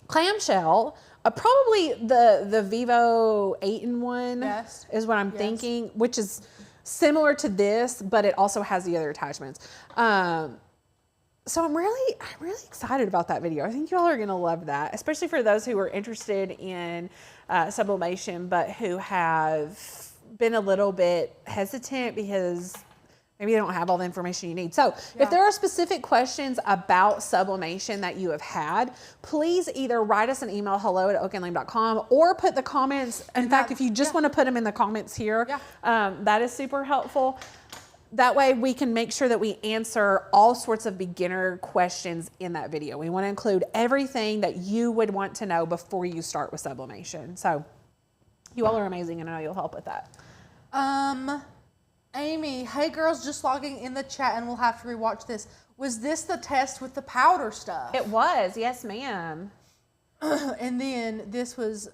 S1: clamshell. Probably the Vivo 8-in-1 is what I'm thinking, which is similar to this, but it also has the other attachments. So I'm really excited about that video. I think you all are gonna love that, especially for those who are interested in sublimation, but who have been a little bit hesitant because maybe they don't have all the information you need. So if there are specific questions about sublimation that you have had, please either write us an email, hello@oakenlame.com, or put the comments. In fact, if you just want to put them in the comments here, that is super helpful. that way we can make sure that we answer all sorts of beginner questions in that video. We want to include everything that you would want to know before you start with sublimation. So you all are amazing, and I know you'll help with that.
S2: Amy, hey girls, just logging in the chat, and we'll have to rewatch this. Was this the test with the powder stuff?
S1: It was, yes ma'am.
S2: And then this was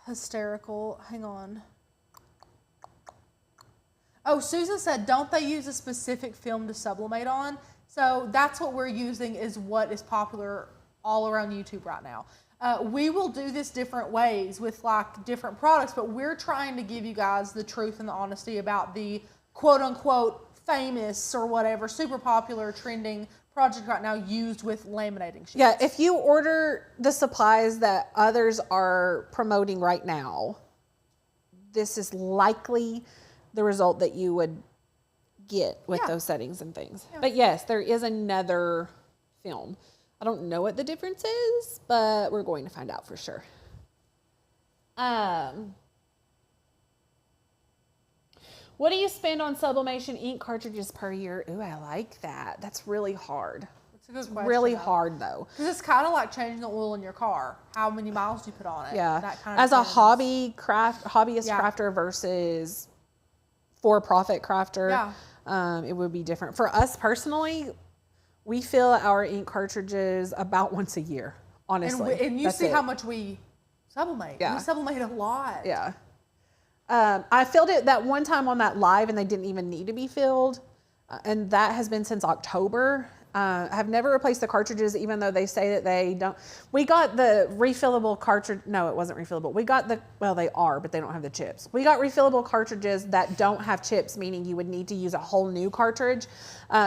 S2: hysterical. Hang on. Oh, Susan said, don't they use a specific film to sublimate on? So that's what we're using, is what is popular all around YouTube right now. We will do this different ways with like different products, but we're trying to give you guys the truth and the honesty about the quote unquote famous or whatever super popular trending project right now used with laminating sheets.
S1: Yeah, if you order the supplies that others are promoting right now, this is likely the result that you would get with those settings and things. Yeah. But yes, there is another film. I don't know what the difference is, but we're going to find out for sure. What do you spend on sublimation ink cartridges per year? Ooh, I like that. That's really hard.
S2: That's a good question.
S1: Really hard though.
S2: Because it's kind of like changing the oil in your car. How many miles do you put on it?
S1: Yeah.
S2: That kind of
S1: As a hobbyist crafter versus for-profit crafter, it would be different. For us personally, we fill our ink cartridges about once a year, honestly.
S2: And you see how much we sublimate. Yeah. We sublimate a lot.
S1: Yeah. I filled it that one time on that live, and they didn't even need to be filled. And that has been since October. I've never replaced the cartridges, even though they say that they don't. We got the refillable cartridge. No, it wasn't refillable. We got well, they are, but they don't have the chips. We got refillable cartridges that don't have chips, meaning you would need to use a whole new cartridge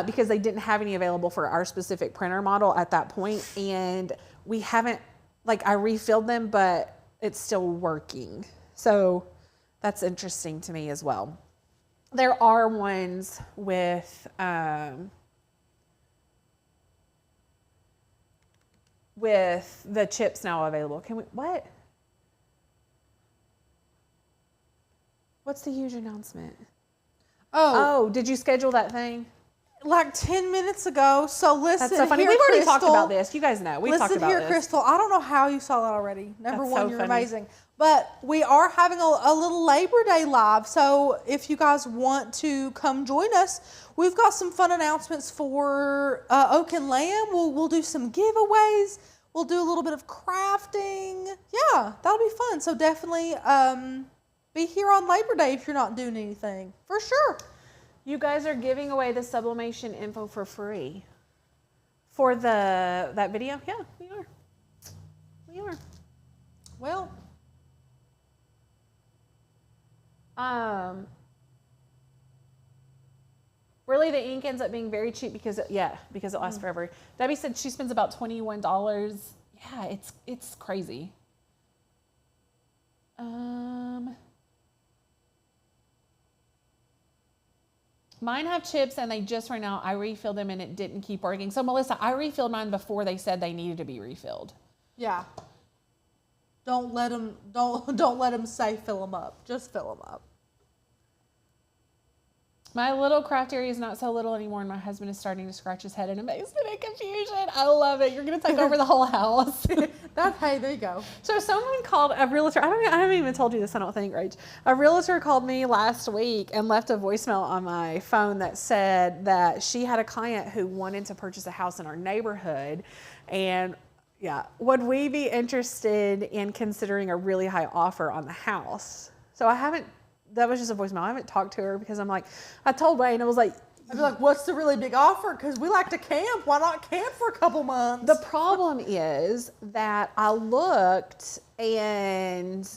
S1: because they didn't have any available for our specific printer model at that point. And we haven't, I refilled them, but it's still working. So that's interesting to me as well. There are ones with the chips now available. Can we, what? What's the huge announcement? Oh, did you schedule that thing?
S2: Like 10 minutes ago. So listen,
S1: that's so funny. We've already talked about this. You guys know. We've talked about this.
S2: Listen here, Crystal. I don't know how you saw that already. Number
S1: That's
S2: one,
S1: so
S2: you're
S1: funny.
S2: amazing. But we are having a little Labor Day live. So if you guys want to come join us, we've got some fun announcements for Oak and Lamb. We'll do some giveaways. We'll do a little bit of crafting. Yeah, that'll be fun. So definitely be here on Labor Day if you're not doing anything. For sure.
S1: You guys are giving away the sublimation info for free for that video. Yeah, we are. We are.
S2: Well,
S1: really the ink ends up being very cheap because it lasts forever. Debbie said she spends about $21. Yeah, it's crazy. Mine have chips and they just right now I refilled them and it didn't keep working. So Melissa, I refilled mine before they said they needed to be refilled.
S2: Yeah. Don't let them say fill them up. Just fill them up.
S1: My little craft area is not so little anymore, and my husband is starting to scratch his head in amazement and confusion. I love it. You're going to take over the whole house.
S2: Hey, there you go.
S1: So someone called a realtor. I haven't even told you this, I don't think, Rach. A realtor called me last week and left a voicemail on my phone that said that she had a client who wanted to purchase a house in our neighborhood, and would we be interested in considering a really high offer on the house? So that was just a voicemail. I haven't talked to her because I told Wayne, I was like,
S2: I'd be like, what's the really big offer? Because we like to camp. Why not camp for a couple months?
S1: The problem is that I looked and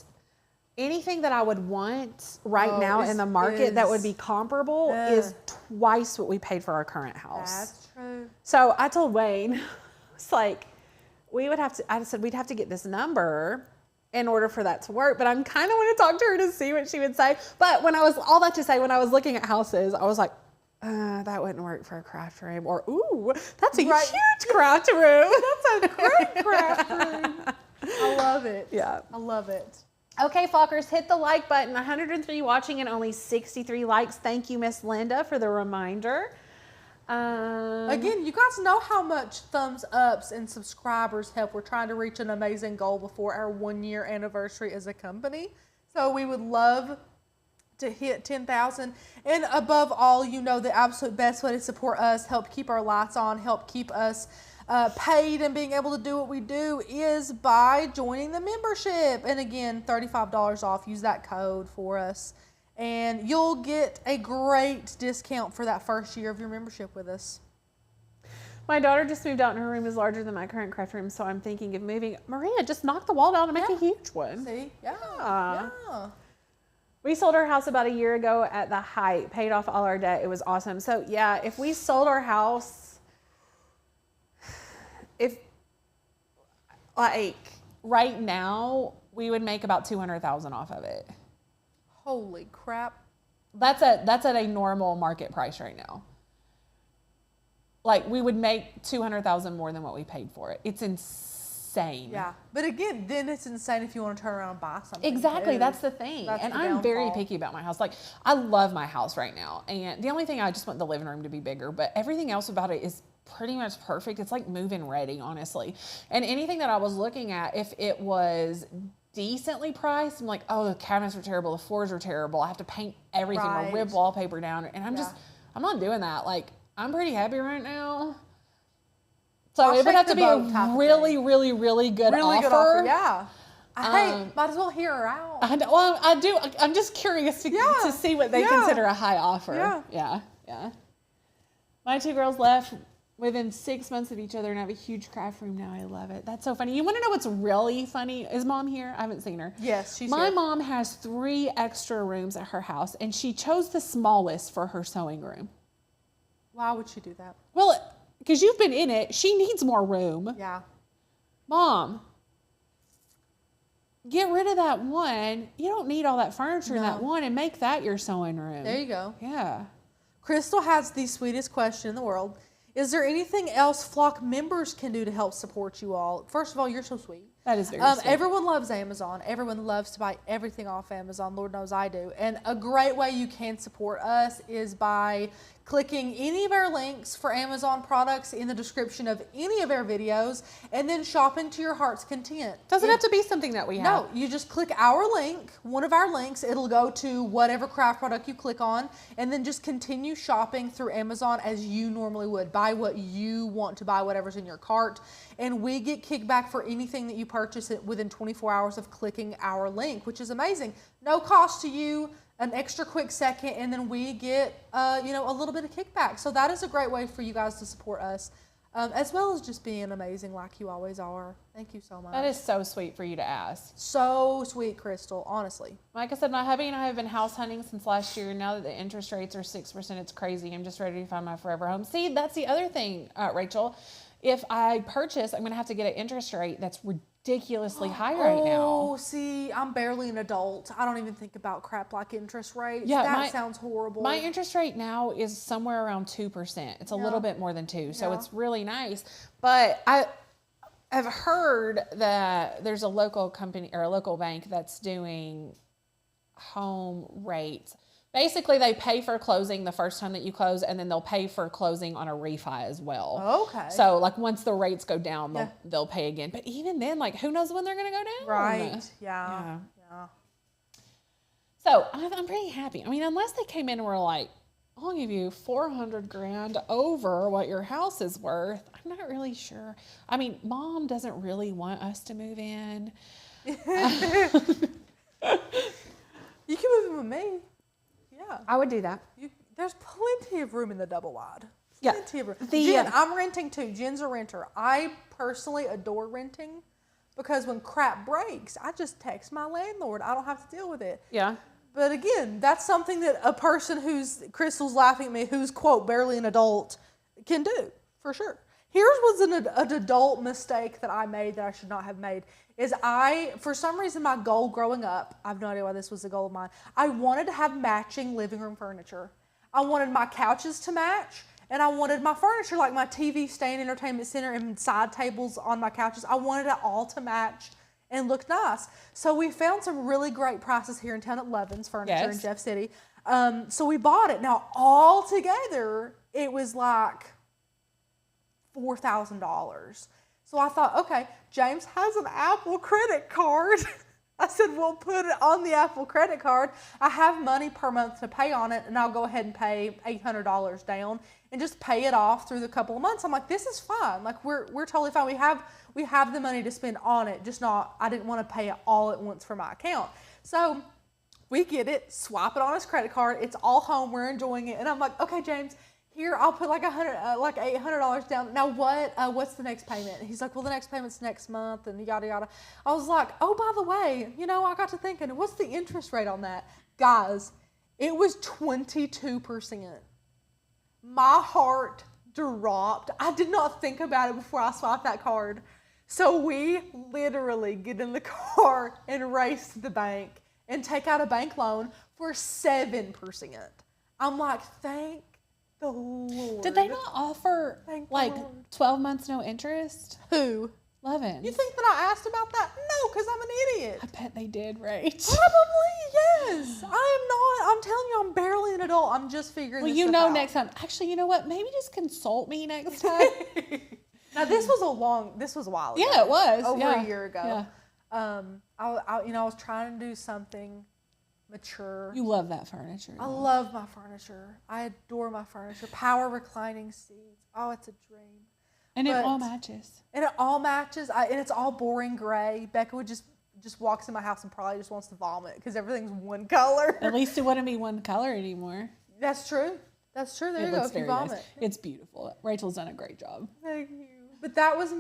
S1: anything that I would want right now in the market that would be comparable is twice what we paid for our current house.
S2: That's true.
S1: So I told Wayne, it's like, I said, we'd have to get this number in order for that to work, but I'm kind of want to talk to her to see what she would say. But when I was looking at houses, I was like, that wouldn't work for a craft room, or ooh, that's a huge craft room.
S2: That's a great craft room. I love it.
S1: Yeah.
S2: I love it.
S1: Okay, Flockers, hit the like button. 103 watching and only 63 likes. Thank you, Miss Linda, for the reminder.
S2: Again, you guys know how much thumbs ups and subscribers help. We're trying to reach an amazing goal before our 1 year anniversary as a company. So we would love to hit 10,000. And above all, you know, the absolute best way to support us, help keep our lights on, help keep us paid and being able to do what we do is by joining the membership. And again, $35 off. Use that code for us. And you'll get a great discount for that first year of your membership with us.
S1: My daughter just moved out and her room is larger than my current craft room, so I'm thinking of moving. Maria, just knock the wall down and make a huge one.
S2: See? Yeah.
S1: We sold our house about a year ago at the height, paid off all our debt. It was awesome. So yeah, if we sold our house, right now, we would make about $200,000 off of it.
S2: Holy crap.
S1: That's at a normal market price right now. Like, we would make $200,000 more than what we paid for it. It's insane.
S2: Yeah. But again, then it's insane if you want to turn around and buy something.
S1: Exactly.
S2: Too.
S1: That's the thing.
S2: That's
S1: and
S2: the
S1: I'm very
S2: downfall.
S1: picky about my house. Like, I love my house right now. And the only thing, I just want the living room to be bigger. But everything else about it is pretty much perfect. It's like move-in ready, honestly. And anything that I was looking at, if it was decently priced, I'm like, oh, the cabinets are terrible, the floors are terrible, I have to paint everything or rip wallpaper down, and I'm not doing that. Like, I'm pretty happy right now. So it would have to be a really, really, really good offer.
S2: Yeah. Hey, might as well hear her out.
S1: I do. I'm just curious to see what they consider a high offer. Yeah. My two girls left within 6 months of each other and have a huge craft room now. I love it. That's so funny. You want to know what's really funny? Is Mom here? I haven't seen her.
S2: Yes, she's
S1: My
S2: here.
S1: mom has 3 extra rooms at her house, and she chose the smallest for her sewing room.
S2: Why would she do that?
S1: Well, because you've been in it, she needs more room.
S2: Yeah.
S1: Mom, get rid of that one. You don't need all that furniture in that one, and make that your sewing room.
S2: There you go.
S1: Yeah.
S2: Crystal has the sweetest question in the world. Is there anything else Flock members can do to help support you all? First of all, you're so sweet.
S1: That is very sweet.
S2: Everyone loves Amazon. Everyone loves to buy everything off Amazon. Lord knows I do. And a great way you can support us is by clicking any of our links for Amazon products in the description of any of our videos and then shopping to your heart's content.
S1: Doesn't have to be something that we have.
S2: No, you just click our link, one of our links. It'll go to whatever craft product you click on, and then just continue shopping through Amazon as you normally would. Buy what you want to buy, whatever's in your cart, and we get kickback for anything that you purchase within 24 hours of clicking our link, which is amazing. No cost to you, an extra quick second, and then we get a little bit of kickback. So that is a great way for you guys to support us, as well as just being amazing like you always are. Thank you so much.
S1: That is so sweet for you to ask.
S2: So sweet, Crystal, honestly.
S1: Like I said, my hubby and I have been house hunting since last year. Now that the interest rates are 6%, it's crazy. I'm just ready to find my forever home. See, that's the other thing, Rachel. If I purchase, I'm going to have to get an interest rate that's ridiculously high right now.
S2: Oh, see, I'm barely an adult. I don't even think about crap like interest rates.
S1: Yeah,
S2: that sounds horrible.
S1: My interest rate now is somewhere around 2%. It's a little bit more than 2%, so it's really nice. But I've heard that there's a local company or a local bank that's doing home rates. Basically, they pay for closing the first time that you close, and then they'll pay for closing on a refi as well.
S2: Okay.
S1: So, like, once the rates go down, they'll pay again. But even then, like, who knows when they're going to go down?
S2: Right. Yeah.
S1: So, I'm pretty happy. I mean, unless they came in and were like, I'll give you $400,000 over what your house is worth. I'm not really sure. I mean, Mom doesn't really want us to move in.
S2: You can move in with me. Yeah.
S1: I would do that.
S2: There's plenty of room in the double wide.
S1: Yeah.
S2: Plenty of room. Jen, I'm renting too. Jen's a renter. I personally adore renting because when crap breaks, I just text my landlord. I don't have to deal with it.
S1: Yeah.
S2: But again, that's something that a person Crystal's laughing at me, who's, quote, barely an adult, can do, for sure. Here's was an adult mistake that I made that I should not have made, is for some reason, my goal growing up, I have no idea why this was a goal of mine, I wanted to have matching living room furniture. I wanted my couches to match, and I wanted my furniture, like my TV stand, entertainment center, and side tables on my couches. I wanted it all to match. and look nice. So we found some really great prices here in town at Levin's Furniture in Jeff City. So we bought it. Now, all together, it was like $4,000. So I thought, okay, James has an Apple credit card. I said, we'll put it on the Apple credit card. I have money per month to pay on it, and I'll go ahead and pay $800 down and just pay it off through the couple of months. I'm like, this is fine. Like, we're totally fine. We have the money to spend on it, just not, I didn't want to pay it all at once from my account. So we get it, swap it on his credit card. It's all home. We're enjoying it. And I'm like, okay, James, here, I'll put like $800 down. Now what's the next payment? He's like, well, the next payment's next month and yada, yada. I was like, oh, by the way, I got to thinking, what's the interest rate on that? Guys, it was 22%. My heart dropped. I did not think about it before I swiped that card. So we literally get in the car and race to the bank and take out a bank loan for 7%. I'm like, thank the Lord.
S1: Did they not offer like 12 months no interest?
S2: Who?
S1: Levin's.
S2: You think that I asked about that? No, because I'm an idiot.
S1: I bet they did, right?
S2: Probably, yes. I am not. I'm telling you, I'm barely an adult. I'm just figuring this stuff out.
S1: Next time. Actually, you know what? Maybe just consult me next time.
S2: Now, this was a while ago.
S1: Yeah, it was.
S2: Over a year ago.
S1: Yeah.
S2: I was trying to do something mature.
S1: You love that furniture.
S2: I love my furniture. I adore my furniture. Power reclining seats. Oh, it's a dream.
S1: And it all matches.
S2: And it all matches. And it's all boring gray. Becca would just walks in my house and probably just wants to vomit because everything's one color.
S1: At least it wouldn't be one color anymore.
S2: That's true. There you go. If you vomit.
S1: Nice. It's beautiful. Rachel's done a great job.
S2: Thank you. But that was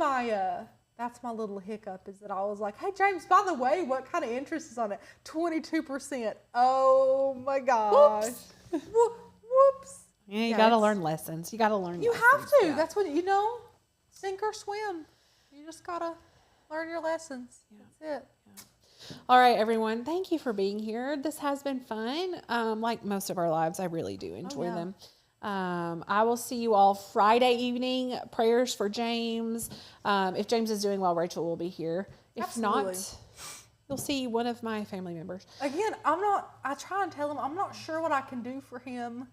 S2: that's my little hiccup, is that I was like, hey, James, by the way, what kind of interest is on it? 22%. Oh, my gosh. Whoops.
S1: Yeah, you got to learn lessons. You got to learn
S2: You
S1: lessons.
S2: have to. Yeah. That's what, sink or swim. You just got to learn your lessons. Yeah. That's it.
S1: Yeah. All right, everyone. Thank you for being here. This has been fun. Like most of our lives, I really do enjoy them. I will see you all Friday evening. Prayers for James. If James is doing well, Rachel will be here. If not, you'll see one of my family members.
S2: Again, I try and tell him I'm not sure what I can do for him,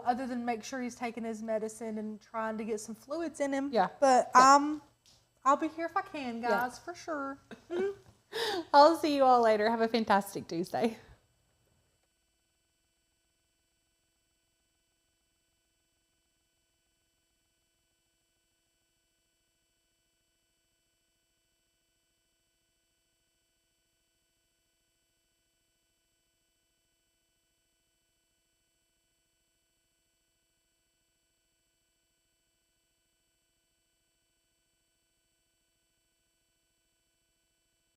S2: other than make sure he's taking his medicine and trying to get some fluids in him.
S1: Yeah.
S2: But I'll be here if I can, guys, for sure.
S1: I'll see you all later. Have a fantastic Tuesday.